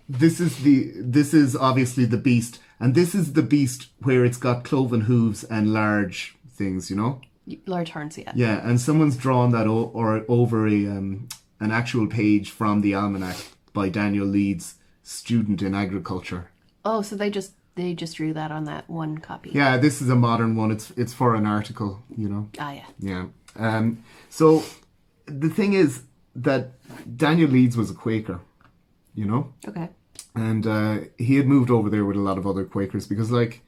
this is obviously the beast, and this is the beast where it's got cloven hooves and large things, you know? Large horns, yeah. Yeah, and someone's drawn that over an actual page from the almanac by Daniel Leeds, student in agriculture. Oh, so they just drew that on that one copy. Yeah, this is a modern one. It's for an article, you know. Ah, yeah. Yeah. So the thing is that Daniel Leeds was a Quaker, you know. Okay. And he had moved over there with a lot of other Quakers because, like,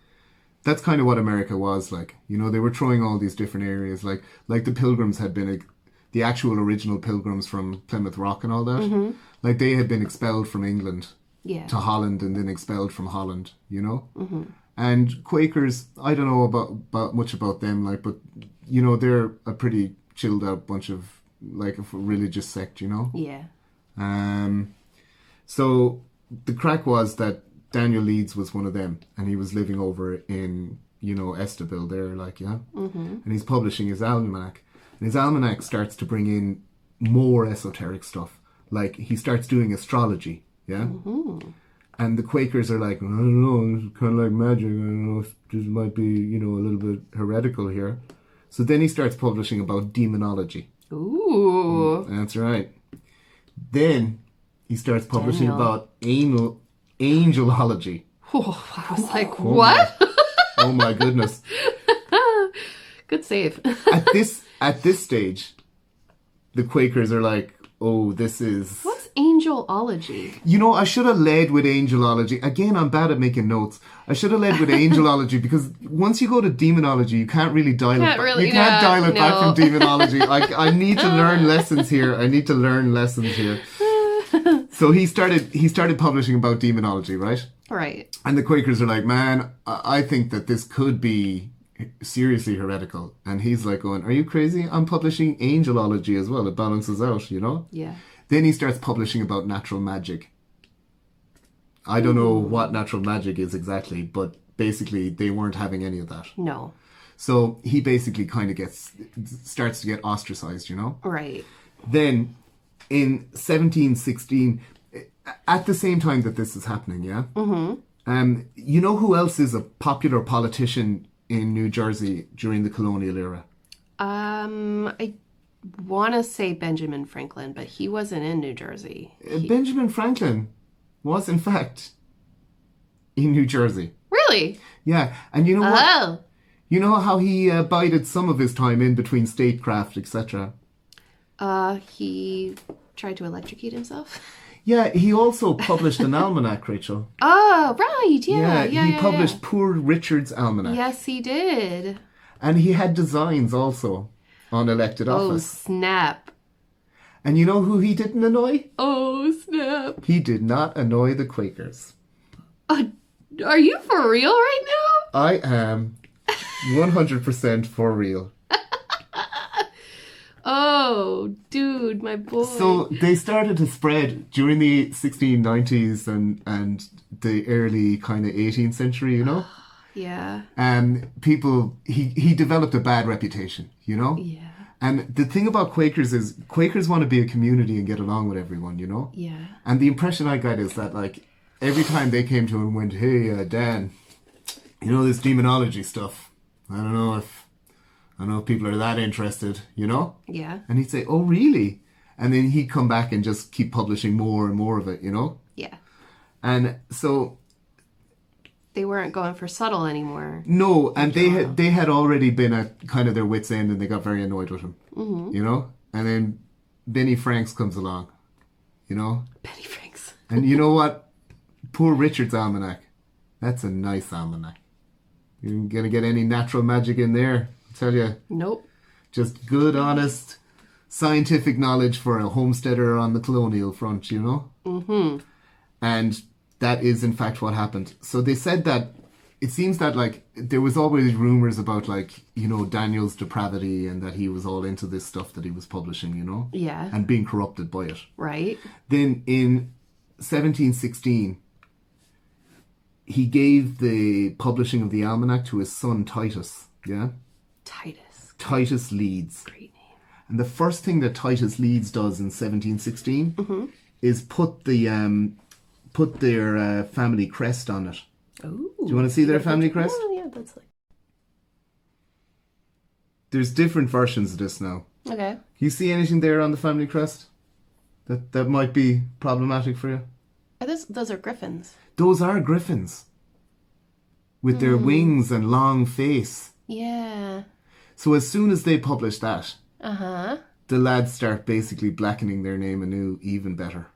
that's kind of what America was like. You know, they were throwing all these different areas. Like the Pilgrims had been the actual original Pilgrims from Plymouth Rock and all that. Like they had been expelled from England. Yeah. To Holland and then expelled from Holland, you know? And Quakers, I don't know about much about them, like, but, you know, they're a pretty chilled out bunch of, like, a religious sect, you know? Yeah. So the crack was that Daniel Leeds was one of them, and he was living over in, you know, Estabil there, like, yeah? And he's publishing his almanac. And his almanac starts to bring in more esoteric stuff. Like, he starts doing astrology. Yeah? And the Quakers are like, I don't know, it's kind of like magic. I don't know if this might be, you know, a little bit heretical here. So then he starts publishing about demonology. Ooh. That's right. Then he starts publishing about angelology. Oh, I was like, what? Oh my goodness. Good save. At this stage, the Quakers are like, oh, this is... What's angelology? You know, I should have led with angelology. Again, I'm bad at making notes. I should have led with angelology because once you go to demonology, you can't really dial it back. You can't dial it back from demonology. I need to learn lessons here. So he started publishing about demonology, right? Right. And the Quakers are like, man, I think that this could be seriously heretical. And he's like going, are you crazy? I'm publishing angelology as well. It balances out, you know? Yeah. Then he starts publishing about natural magic. I don't know what natural magic is exactly, but basically they weren't having any of that. No. So he basically kind of starts to get ostracized, you know? Right. Then in 1716, at the same time that this is happening, yeah? You know who else is a popular politician in New Jersey during the colonial era? I want to say Benjamin Franklin, but he wasn't in New Jersey. Benjamin Franklin was, in fact, in New Jersey. Really? Yeah, and you know what? Oh. You know how he bided some of his time in between statecraft, etc.? He tried to electrocute himself. Yeah, he also published an almanac, Rachel. Oh, right. Yeah. He published Poor Richard's Almanac. Yes, he did. And he had designs also on elected Oh, office. snap. And you know who he didn't annoy? Oh, snap. He did not annoy the Quakers. Are you for real right now? I am 100% for real. Oh, dude, my boy. So they started to spread during the 1690s and the early kind of 18th century, you know? Yeah. People, he developed a bad reputation, you know? Yeah. And the thing about Quakers is Quakers want to be a community and get along with everyone, you know? Yeah. And the impression I got is that, like, every time they came to him and went, hey, Dan, you know this demonology stuff? I don't know if people are that interested, you know? Yeah. And he'd say, oh, really? And then he'd come back and just keep publishing more and more of it, you know? Yeah. And so... They weren't going for subtle anymore. No, and they had already been at kind of their wit's end and they got very annoyed with him, you know? And then Benny Franks comes along, you know? Benny Franks. And you know what? Poor Richard's Almanac. That's a nice almanac. You're going to get any natural magic in there, I'll tell you. Nope. Just good, honest, scientific knowledge for a homesteader on the colonial front, you know? Mm-hmm. And that is, in fact, what happened. So they said that it seems that, like, there was always rumors about, like, you know, Daniel's depravity and that he was all into this stuff that he was publishing, you know? Yeah. And being corrupted by it. Right. Then in 1716, he gave the publishing of the almanac to his son Titus, yeah? Titus Leeds. Great name. And the first thing that Titus Leeds does in 1716 is put their family crest on it. Ooh. Do you want to see their family crest? Oh, yeah, that's like... There's different versions of this now. Okay. You see anything there on the family crest that might be problematic for you? Those are griffins. Those are griffins. With their wings and long face. Yeah. So as soon as they publish that, Uh-huh. the lads start basically blackening their name anew even better.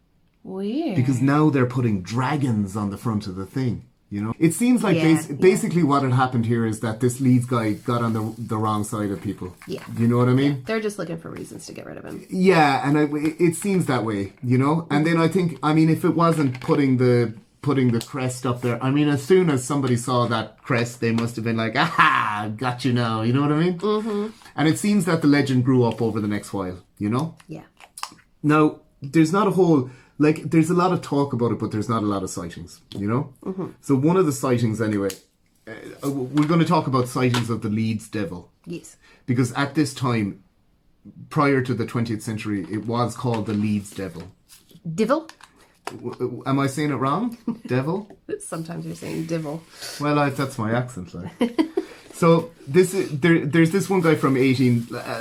Weird. Because now they're putting dragons on the front of the thing, you know? It seems like basically what had happened here is that this Leeds guy got on the wrong side of people. Yeah. You know what I mean? They're just looking for reasons to get rid of him. Yeah, and it seems that way, you know? And then I mean, if it wasn't putting the crest up there, I mean, as soon as somebody saw that crest, they must have been like, aha, got you now, you know what I mean? Mm-hmm. And it seems that the legend grew up over the next while, you know? Yeah. Now, there's not a whole... Like, there's a lot of talk about it, but there's not a lot of sightings, you know? Mm-hmm. So one of the sightings, anyway, we're going to talk about sightings of the Leeds Devil. Yes. Because at this time, prior to the 20th century, it was called the Leeds Devil. Divil? Am I saying it wrong? Devil? Sometimes you're saying divil. Well, that's my accent, like. So there's this one guy from a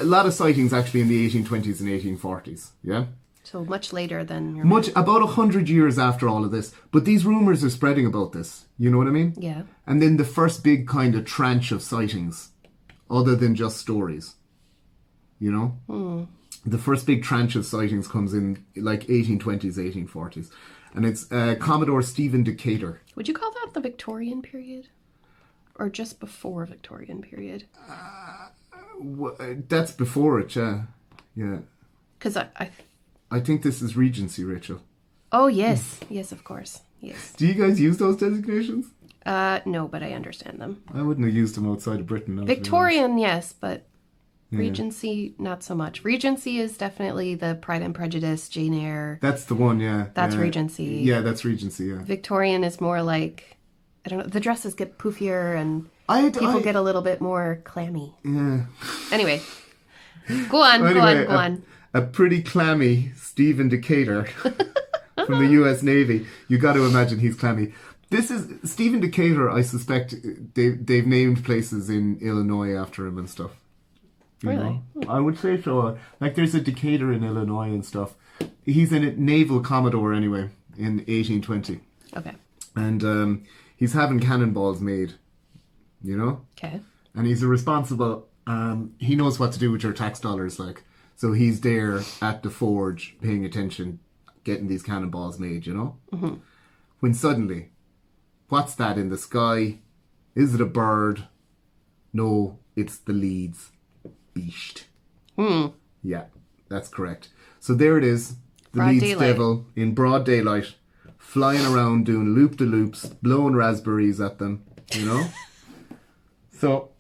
lot of sightings actually in the 1820s and 1840s, yeah? So much later than... About 100 years after all of this. But these rumours are spreading about this. You know what I mean? Yeah. And then the first big kind of tranche of sightings, other than just stories. You know? Mm. The first big tranche of sightings comes in like 1820s, 1840s. And it's Commodore Stephen Decatur. Would you call that the Victorian period? Or just before Victorian period? That's before it, yeah. Yeah. Because I think this is Regency, Rachel. Oh, yes. Yes, of course. Yes. Do you guys use those designations? No, but I understand them. I wouldn't have used them outside of Britain. No, Victorian, yes, but Regency, not so much. Regency is definitely the Pride and Prejudice, Jane Eyre. That's the one, yeah. That's Regency. Yeah, that's Regency, yeah. Victorian is more like, I don't know, the dresses get poofier and people get a little bit more clammy. Yeah. Anyway, go on. A pretty clammy Stephen Decatur from the US Navy. You got to imagine he's clammy. This is Stephen Decatur. I suspect they've named places in Illinois after him and stuff. Really? I would say so. Like there's a Decatur in Illinois and stuff. He's a naval commodore anyway in 1820. Okay. And he's having cannonballs made. You know? Okay. And he's a responsible. He knows what to do with your tax dollars, like. So he's there at the forge, paying attention, getting these cannonballs made. You know? Mm-hmm. When suddenly, what's that in the sky? Is it a bird? No, it's the Leeds. Beast. Yeah, that's correct. So there it is. The Leeds Devil in broad daylight, flying around doing loop-de-loops, blowing raspberries at them, you know? So,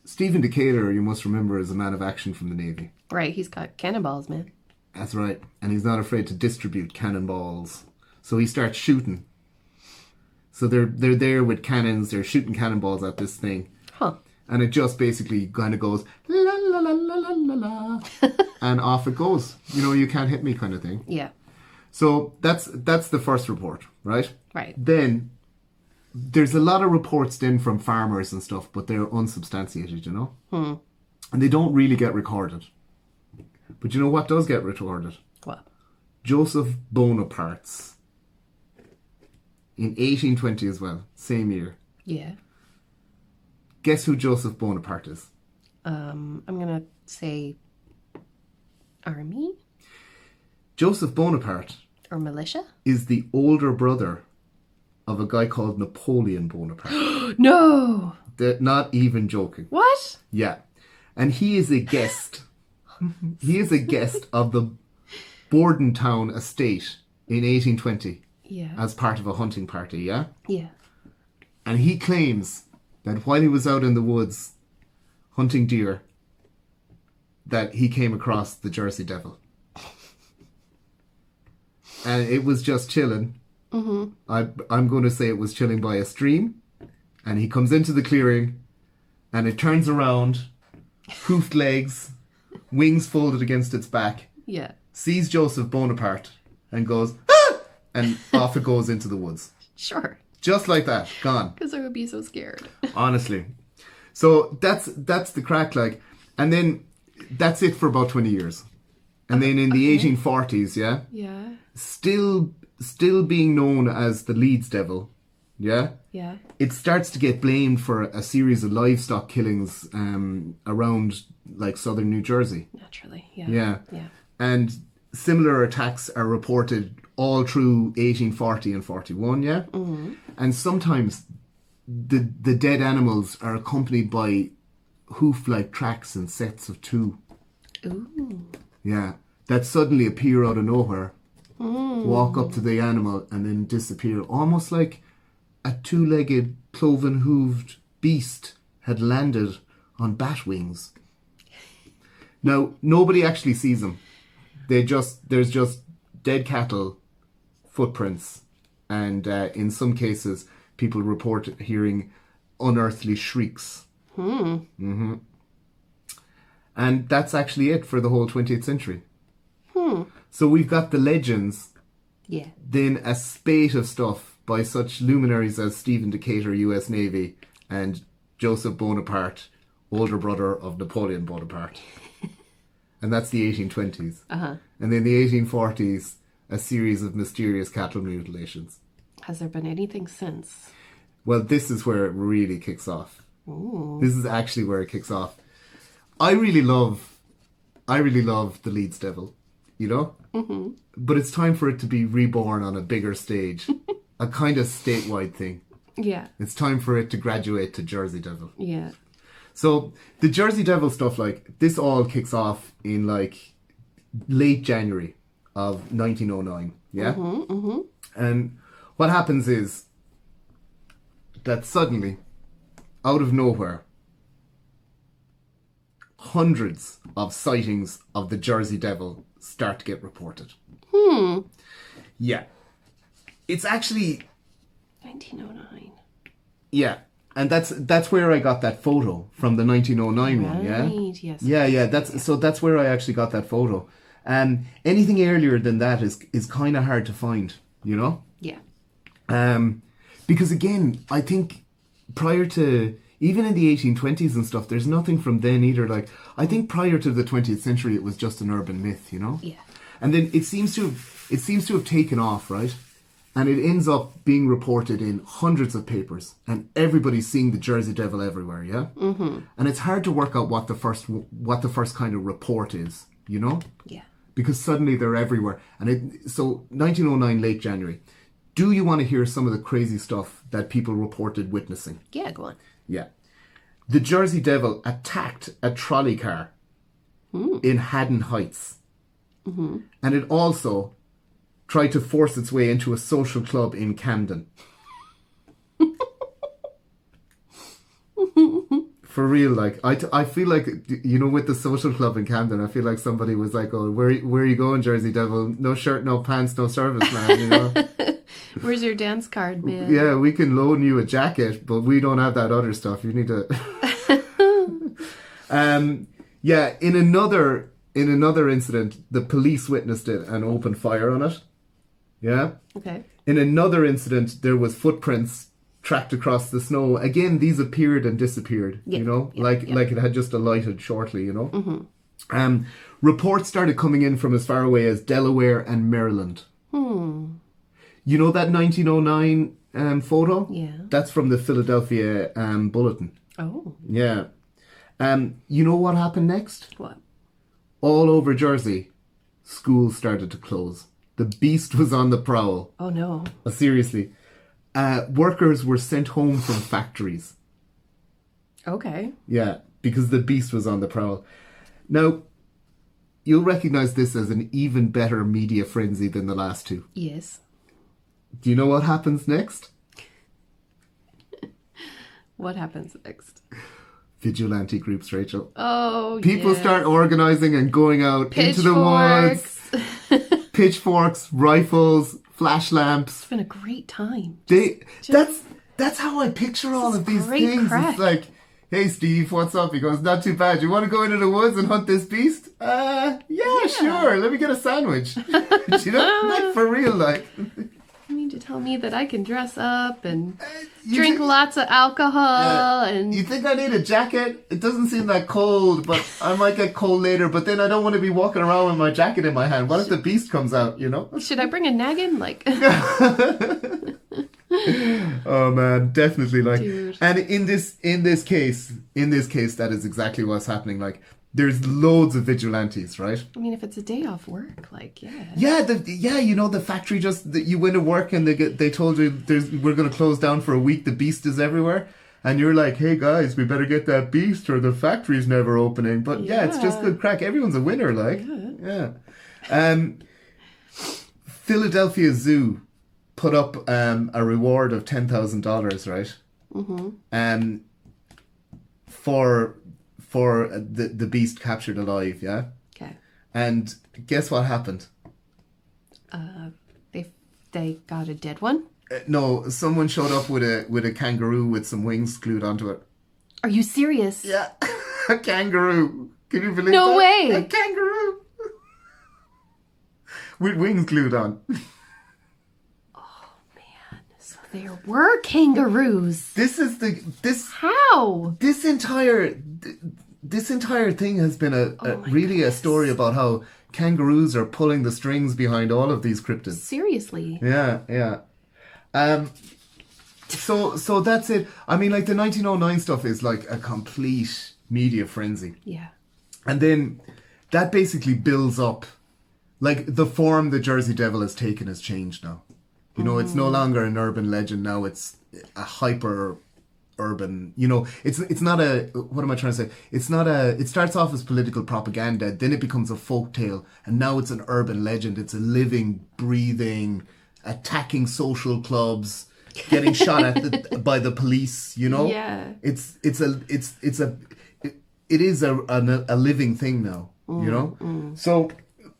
Stephen Decatur, you must remember, is a man of action from the Navy. Right, he's got cannonballs, man. That's right. And he's not afraid to distribute cannonballs. So he starts shooting. So they're there with cannons, they're shooting cannonballs at this thing. Huh. And it just basically kind of goes, la la la la la la la, and off it goes. You know, you can't hit me kind of thing. Yeah. So that's the first report, right? Right. Then there's a lot of reports then from farmers and stuff, but they're unsubstantiated, you know? And they don't really get recorded. But you know what does get recorded? What? Joseph Bonaparte's in 1820 as well, same year. Yeah. Guess who Joseph Bonaparte is? I'm going to say army? Joseph Bonaparte. Or militia? Is the older brother of a guy called Napoleon Bonaparte. No! Not even joking. What? Yeah. And he is a guest. He is a guest of the Bordentown estate in 1820. Yeah. As part of a hunting party, yeah? Yeah. And he claims that while he was out in the woods hunting deer, that he came across the Jersey Devil. And it was just chilling. Mm-hmm. I'm going to say it was chilling by a stream. And he comes into the clearing and it turns around, hoofed legs, wings folded against its back. Yeah. Sees Joseph Bonaparte and goes, ah! And off it goes into the woods. Sure. Just like that, gone. Because I would be so scared. Honestly. So that's the crack, like. And then that's it for about 20 years. And then in the 1840s, yeah? Yeah. Still being known as the Leeds Devil, yeah? Yeah. It starts to get blamed for a series of livestock killings around, like, southern New Jersey. Naturally, yeah. Yeah. Yeah. And similar attacks are reported all through 1840 and 41, yeah? Mm-hmm. And sometimes the dead animals are accompanied by hoof-like tracks and sets of two. Ooh. Yeah. That suddenly appear out of nowhere, walk up to the animal and then disappear. Almost like a two-legged, cloven-hooved beast had landed on bat wings. Now, nobody actually sees them. There's just dead cattle, footprints, and in some cases, people report hearing unearthly shrieks. Mm-hmm. And that's actually it for the whole 20th century. So we've got the legends, then a spate of stuff by such luminaries as Stephen Decatur, US Navy, and Joseph Bonaparte, older brother of Napoleon Bonaparte. And that's the 1820s. Uh-huh. And then the 1840s, a series of mysterious cattle mutilations. Has there been anything since? Well, this is where it really kicks off. Ooh. This is actually where it kicks off. I really love the Leeds Devil, you know? Mm-hmm. But it's time for it to be reborn on a bigger stage. A kind of statewide thing. Yeah. It's time for it to graduate to Jersey Devil. Yeah. So the Jersey Devil stuff, like, this all kicks off in, like, late January of 1909, yeah? Mm-hmm, mm-hmm. And what happens is that suddenly, out of nowhere, hundreds of sightings of the Jersey Devil start to get reported. Yeah. It's actually... 1909. Yeah. And that's where I got that photo from, the 1909 one, yeah? Right, yes. Yeah. That's where I actually got that photo. Anything earlier than that is kind of hard to find, you know? Yeah. Because again, I think prior to, even in the 1820s and stuff, there's nothing from then either. Like, I think prior to the 20th century, it was just an urban myth, you know? Yeah. And then it seems to have taken off, right? And it ends up being reported in hundreds of papers, and everybody's seeing the Jersey Devil everywhere, yeah? Mm-hmm. And it's hard to work out what the first kind of report is, you know? Yeah. Because suddenly they're everywhere. And so 1909, late January. Do you want to hear some of the crazy stuff that people reported witnessing? Yeah, go on. Yeah. The Jersey Devil attacked a trolley car in Haddon Heights. Mm-hmm. And it also tried to force its way into a social club in Camden. For real, like, I feel like, you know, with the social club in Camden, I feel like somebody was like, oh, where are you going, Jersey Devil? No shirt, no pants, no service, man, you know? Where's your dance card, man? Yeah, we can loan you a jacket, but we don't have that other stuff. You need to... Yeah, in another incident, the police witnessed it and opened fire on it. Yeah? Okay. In another incident, there was footprints tracked across the snow. Again, these appeared and disappeared, you know? Like it had just alighted shortly, you know? Mm-hmm. Reports started coming in from as far away as Delaware and Maryland. You know that 1909 photo? Yeah. That's from the Philadelphia Bulletin. Oh. Yeah. You know what happened next? What? All over Jersey, schools started to close. The beast was on the prowl. Oh, no. Seriously. Workers were sent home from factories. Okay. Yeah, because the beast was on the prowl. Now, you'll recognise this as an even better media frenzy than the last two. Yes. Do you know what happens next? What happens next? Vigilante groups, Rachel. Oh, People start organising and going out into the woods. Pitchforks, rifles, flash lamps. It's been a great time. That's how I picture all of these things. Crack. It's like, hey Steve, what's up? He goes, not too bad. You want to go into the woods and hunt this beast? Yeah, sure. Let me get a sandwich. You know, like for real, like. You mean to tell me that I can dress up and drink lots of alcohol and... You think I need a jacket? It doesn't seem that cold, but I might get cold later. But then I don't want to be walking around with my jacket in my hand. What if the beast comes out, you know? Should I bring a naggin? Like... Oh man, definitely, like. Dude. And in this case, that is exactly what's happening. Like, there's loads of vigilantes, right? I mean, if it's a day off work, like, yeah. Yeah, you know, the factory you went to work and they told you we're going to close down for a week. The beast is everywhere. And you're like, hey guys, we better get that beast or the factory's never opening. But yeah, it's just good crack. Everyone's a winner, like. Yeah. Philadelphia Zoo put up a reward of $10,000, right? Mm-hmm. For the beast captured alive, yeah? Okay. And guess what happened? They got a dead one? No, someone showed up with a kangaroo with some wings glued onto it. Are you serious? Yeah. A kangaroo. Can you believe that? No way. A kangaroo. With wings glued on. Oh, man. So there were kangaroos. How? This entire thing has been a story about how kangaroos are pulling the strings behind all of these cryptids. Seriously. Yeah. So that's it. I mean, like, the 1909 stuff is like a complete media frenzy. Yeah. And then that basically builds up. Like, the form the Jersey Devil has taken has changed now. You know, it's no longer an urban legend now. It's a hyper urban, you know, it's not a, what am I trying to say? It starts off as political propaganda, then it becomes a folk tale, and now it's an urban legend. It's a living, breathing, attacking social clubs, getting shot at by the police. You know, Yeah. it is a living thing now. You know, so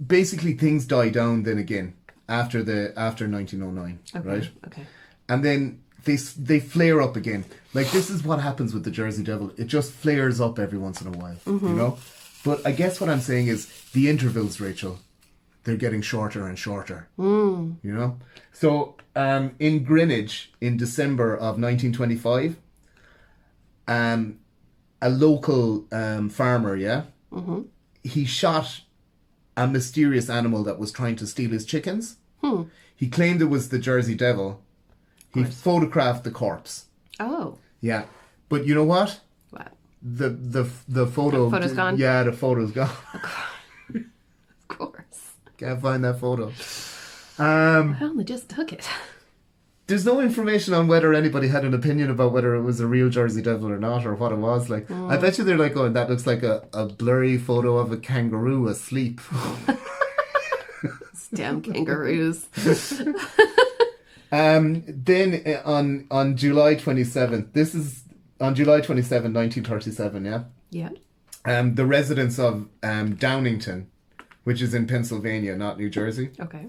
basically things die down then again after 1909, right? Okay. And then they flare up again. Like, this is what happens with the Jersey Devil. It just flares up every once in a while, you know? But I guess what I'm saying is the intervals, Rachel, they're getting shorter and shorter, you know? So in Greenwich, in December of 1925, a local farmer, he shot a mysterious animal that was trying to steal his chickens. He claimed it was the Jersey Devil. He photographed the corpse. Oh. Yeah. But you know what? What? The photo... The photo's gone? Yeah, the photo's gone. Of course. Can't find that photo. I only just took it. There's no information on whether anybody had an opinion about whether it was a real Jersey Devil or not, or what it was. Like, I bet you they're like, oh, that looks like a blurry photo of a kangaroo asleep. Damn kangaroos. Then on July 27th, this is on July 27, 1937, yeah? Yeah. The residents of Downington, which is in Pennsylvania, not New Jersey, Okay.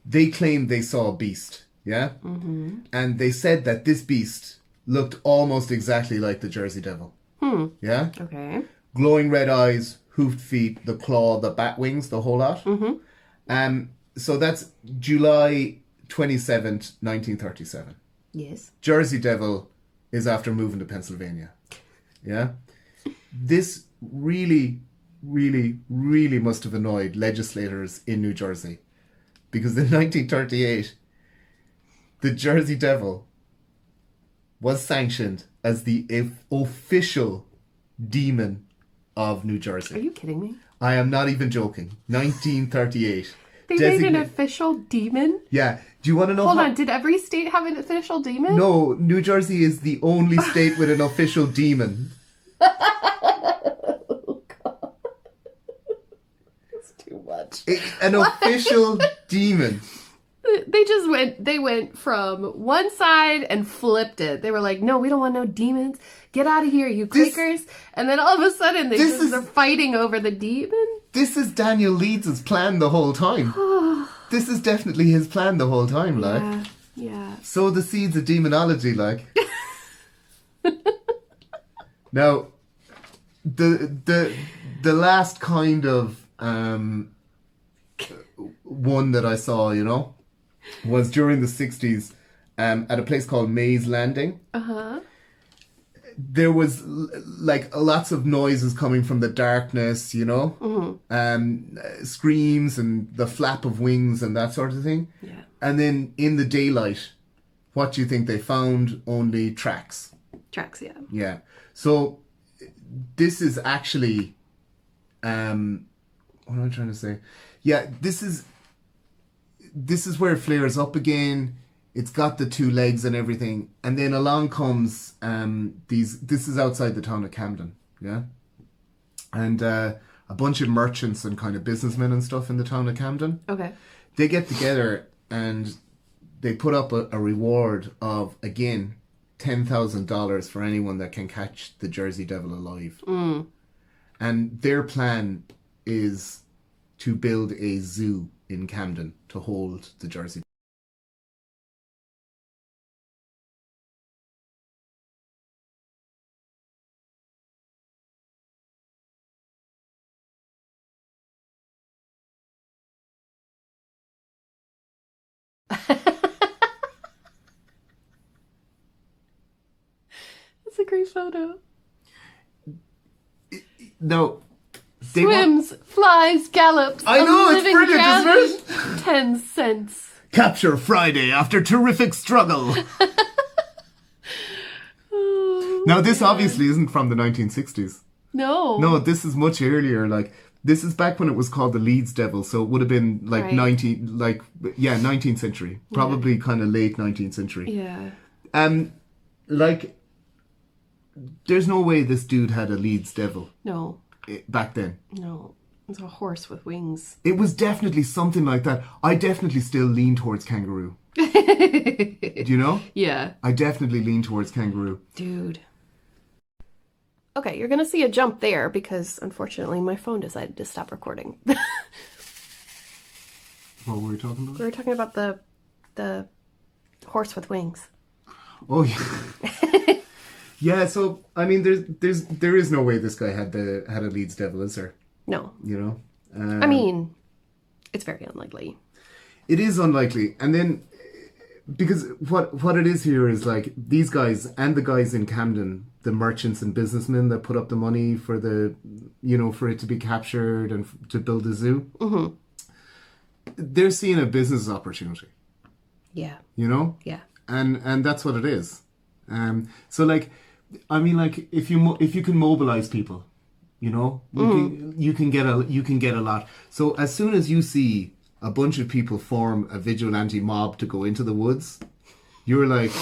they claimed they saw a beast, yeah? And they said that this beast looked almost exactly like the Jersey Devil, yeah? Okay. Glowing red eyes, hoofed feet, the claw, the bat wings, the whole lot. So that's July 27th, 1937. Yes. Jersey Devil is after moving to Pennsylvania. Yeah? This really, really, really must have annoyed legislators in New Jersey. Because in 1938, the Jersey Devil was sanctioned as the official demon of New Jersey. Are you kidding me? I am not even joking. 1938. They made an official demon? Yeah. Do you want to know Hold on, did every state have an official demon? No, New Jersey is the only state with an official demon. Oh, God. It's too much. An official demon. They went from one side and flipped it. They were like, no, we don't want no demons. Get out of here, you Quakers. And then all of a sudden, they're fighting over the demon. This is Daniel Leeds' plan the whole time. This is definitely his plan the whole time, like. Yeah. Sow the seeds of demonology, like. Now, the last kind of one that I saw, you know, was during the 60s at a place called Mays Landing. There was like lots of noises coming from the darkness, you know, screams and the flap of wings and that sort of thing. Yeah. And then in the daylight, what do you think they found? Only tracks. Tracks, yeah. Yeah. So this is actually, what am I trying to say? Yeah, this is where it flares up again. It's got the two legs and everything. And then along comes this is outside the town of Camden, yeah? And a bunch of merchants and kind of businessmen and stuff in the town of Camden. Okay. They get together and they put up a reward of, again, $10,000 for anyone that can catch the Jersey Devil alive. And their plan is to build a zoo in Camden to hold the Jersey Devil. That's a great photo. No. Swims, flies, gallops. I know, it's brilliant, isn't it? 10 cents. Capture Friday after terrific struggle. Now, this obviously isn't from the 1960s. No. No, this is much earlier. Like, this is back when it was called the Leeds Devil, so it would have been like Right. 19th century, probably kind of late 19th century. Yeah. Like, there's no way this dude had a Leeds Devil No. back then. No. It's a horse with wings. It was definitely something like that. I definitely still lean towards kangaroo. Do you know? Yeah. I definitely lean towards kangaroo. Dude. Okay, you're going to see a jump there because, unfortunately, my phone decided to stop recording. What were we talking about? We were talking about the horse with wings. Oh, yeah. Yeah, so, I mean, there is no way this guy had a Leeds Devil, is there? No. You know? I mean, it's very unlikely. It is unlikely. And then, because what it is here is like these guys and the guys in Camden, the merchants and businessmen that put up the money for for it to be captured and to build a zoo, they're seeing a business opportunity. Yeah. You know? Yeah. And that's what it is. So like, I mean, like if you can mobilize people, you know, you can get a lot. So as soon as you see a bunch of people form a vigilante mob to go into the woods, you're like,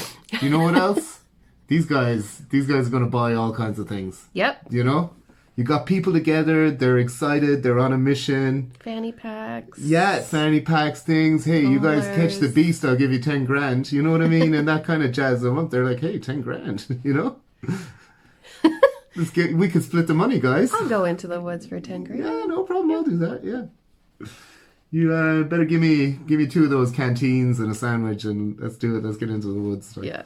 you know what else? These guys are going to buy all kinds of things. Yep. You know? You got people together, they're excited, they're on a mission. Fanny packs. Yeah, fanny packs, things. Hey, you guys catch the beast, I'll give you 10 grand. You know what I mean? And that kind of jazz them up. They're like, hey, 10 grand, you know? We could split the money, guys. I'll go into the woods for 10 grand. Yeah, no problem, I'll do that, yeah. You better give me 2 of those canteens and a sandwich and let's do it. Let's get into the woods. Like. Yeah.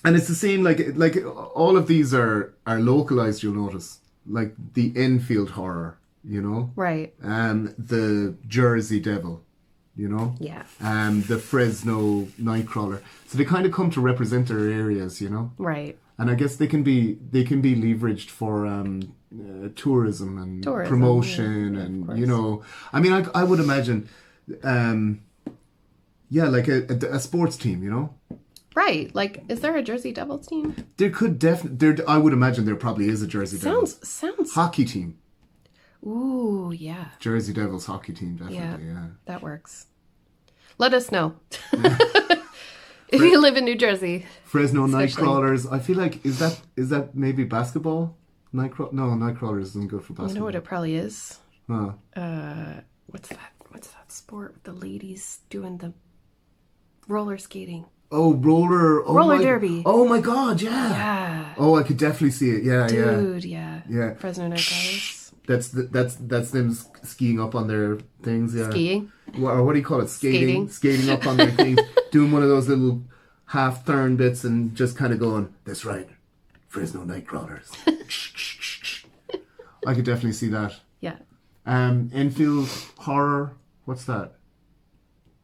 And it's the same, like all of these are localized, you'll notice. Like the Enfield Horror, you know? Right. The Jersey Devil, you know? Yeah. The Fresno Nightcrawler. So they kind of come to represent their areas, you know? Right. And I guess they can be leveraged for tourism and promotion and, you know... I mean, I would imagine, like a sports team, you know? Right. Like, is there a Jersey Devils team? There could definitely... I would imagine there probably is a Jersey Devils. Sounds... Hockey team. Ooh, yeah. Jersey Devils hockey team, definitely, yeah. That works. Let us know. If you live in New Jersey. Fresno Nightcrawlers. I feel like, is that maybe basketball? Nightcrawlers isn't good for basketball. You know what it probably is? Huh. What's that sport with the ladies doing the roller skating? Oh, roller derby. Oh my god, yeah. Yeah. Oh, I could definitely see it. Yeah, Dude, yeah. Yeah. Fresno Nightcrawlers. That's them skiing up on their things, yeah. Skiing? Or what do you call it? Skating up on their things. Doing one of those little half turn bits and just kind of going, that's right, Fresno Nightcrawlers. I could definitely see that. Yeah. Enfield Horror. What's that?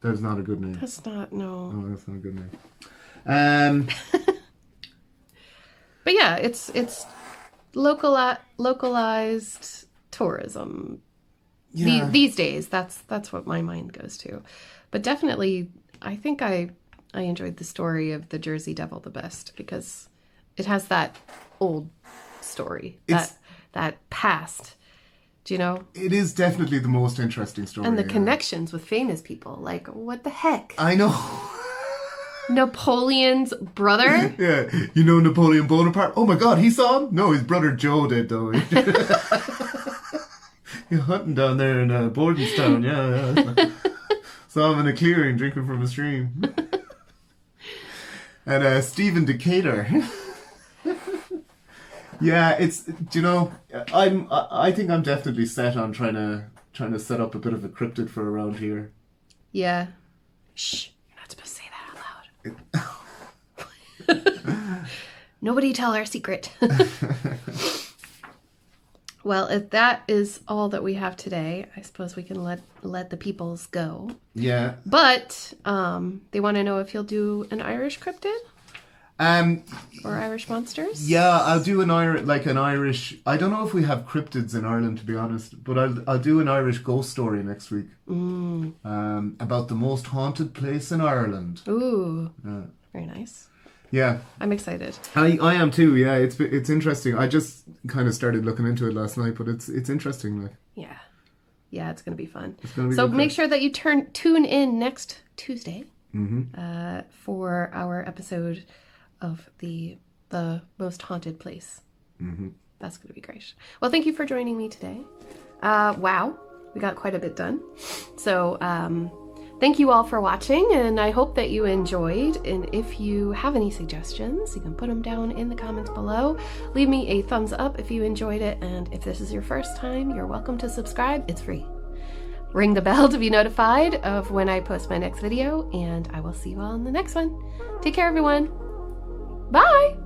That's not a good name. That's not, no. Oh, that's not a good name. But yeah, it's localized tourism. Yeah. These days, that's what my mind goes to. But definitely, I think I enjoyed the story of the Jersey Devil the best because it has that old story, that past. Do you know? It is definitely the most interesting story. And the connections with famous people. Like, what the heck? I know. Napoleon's brother? Yeah. You know Napoleon Bonaparte? Oh my god, he saw him? No, his brother Joe did, though. You're hunting down there in Bordenstown, yeah. Saw him in a clearing drinking from a stream. And Stephen Decatur. Yeah, it's, you know, I think I'm definitely set on trying to set up a bit of a cryptid for around here. Yeah. Shh, you're not supposed to say that out loud. Nobody tell our secret. Well, if that is all that we have today, I suppose we can let the peoples go. Yeah. But they want to know if you'll do an Irish cryptid? Or Irish monsters? Yeah, I'll do an Irish... I don't know if we have cryptids in Ireland, to be honest, but I'll do an Irish ghost story next week. About the most haunted place in Ireland. Ooh. Very nice. Yeah. I'm excited. I am too, yeah. It's interesting. I just kind of started looking into it last night, but it's interesting. Like. Yeah. Yeah, it's going to be fun. So make sure that you tune in next Tuesday for our episode of the most haunted place That's going to be great. Well, thank you for joining me today. Wow, we got quite a bit done. So thank you all for watching, and I hope that you enjoyed. And if you have any suggestions, you can put them down in the comments below. Leave me a thumbs up if you enjoyed it, and if this is your first time, you're welcome to subscribe. It's free. Ring the bell to be notified of when I post my next video, and I will see you all in the next one. Take care, everyone. Bye!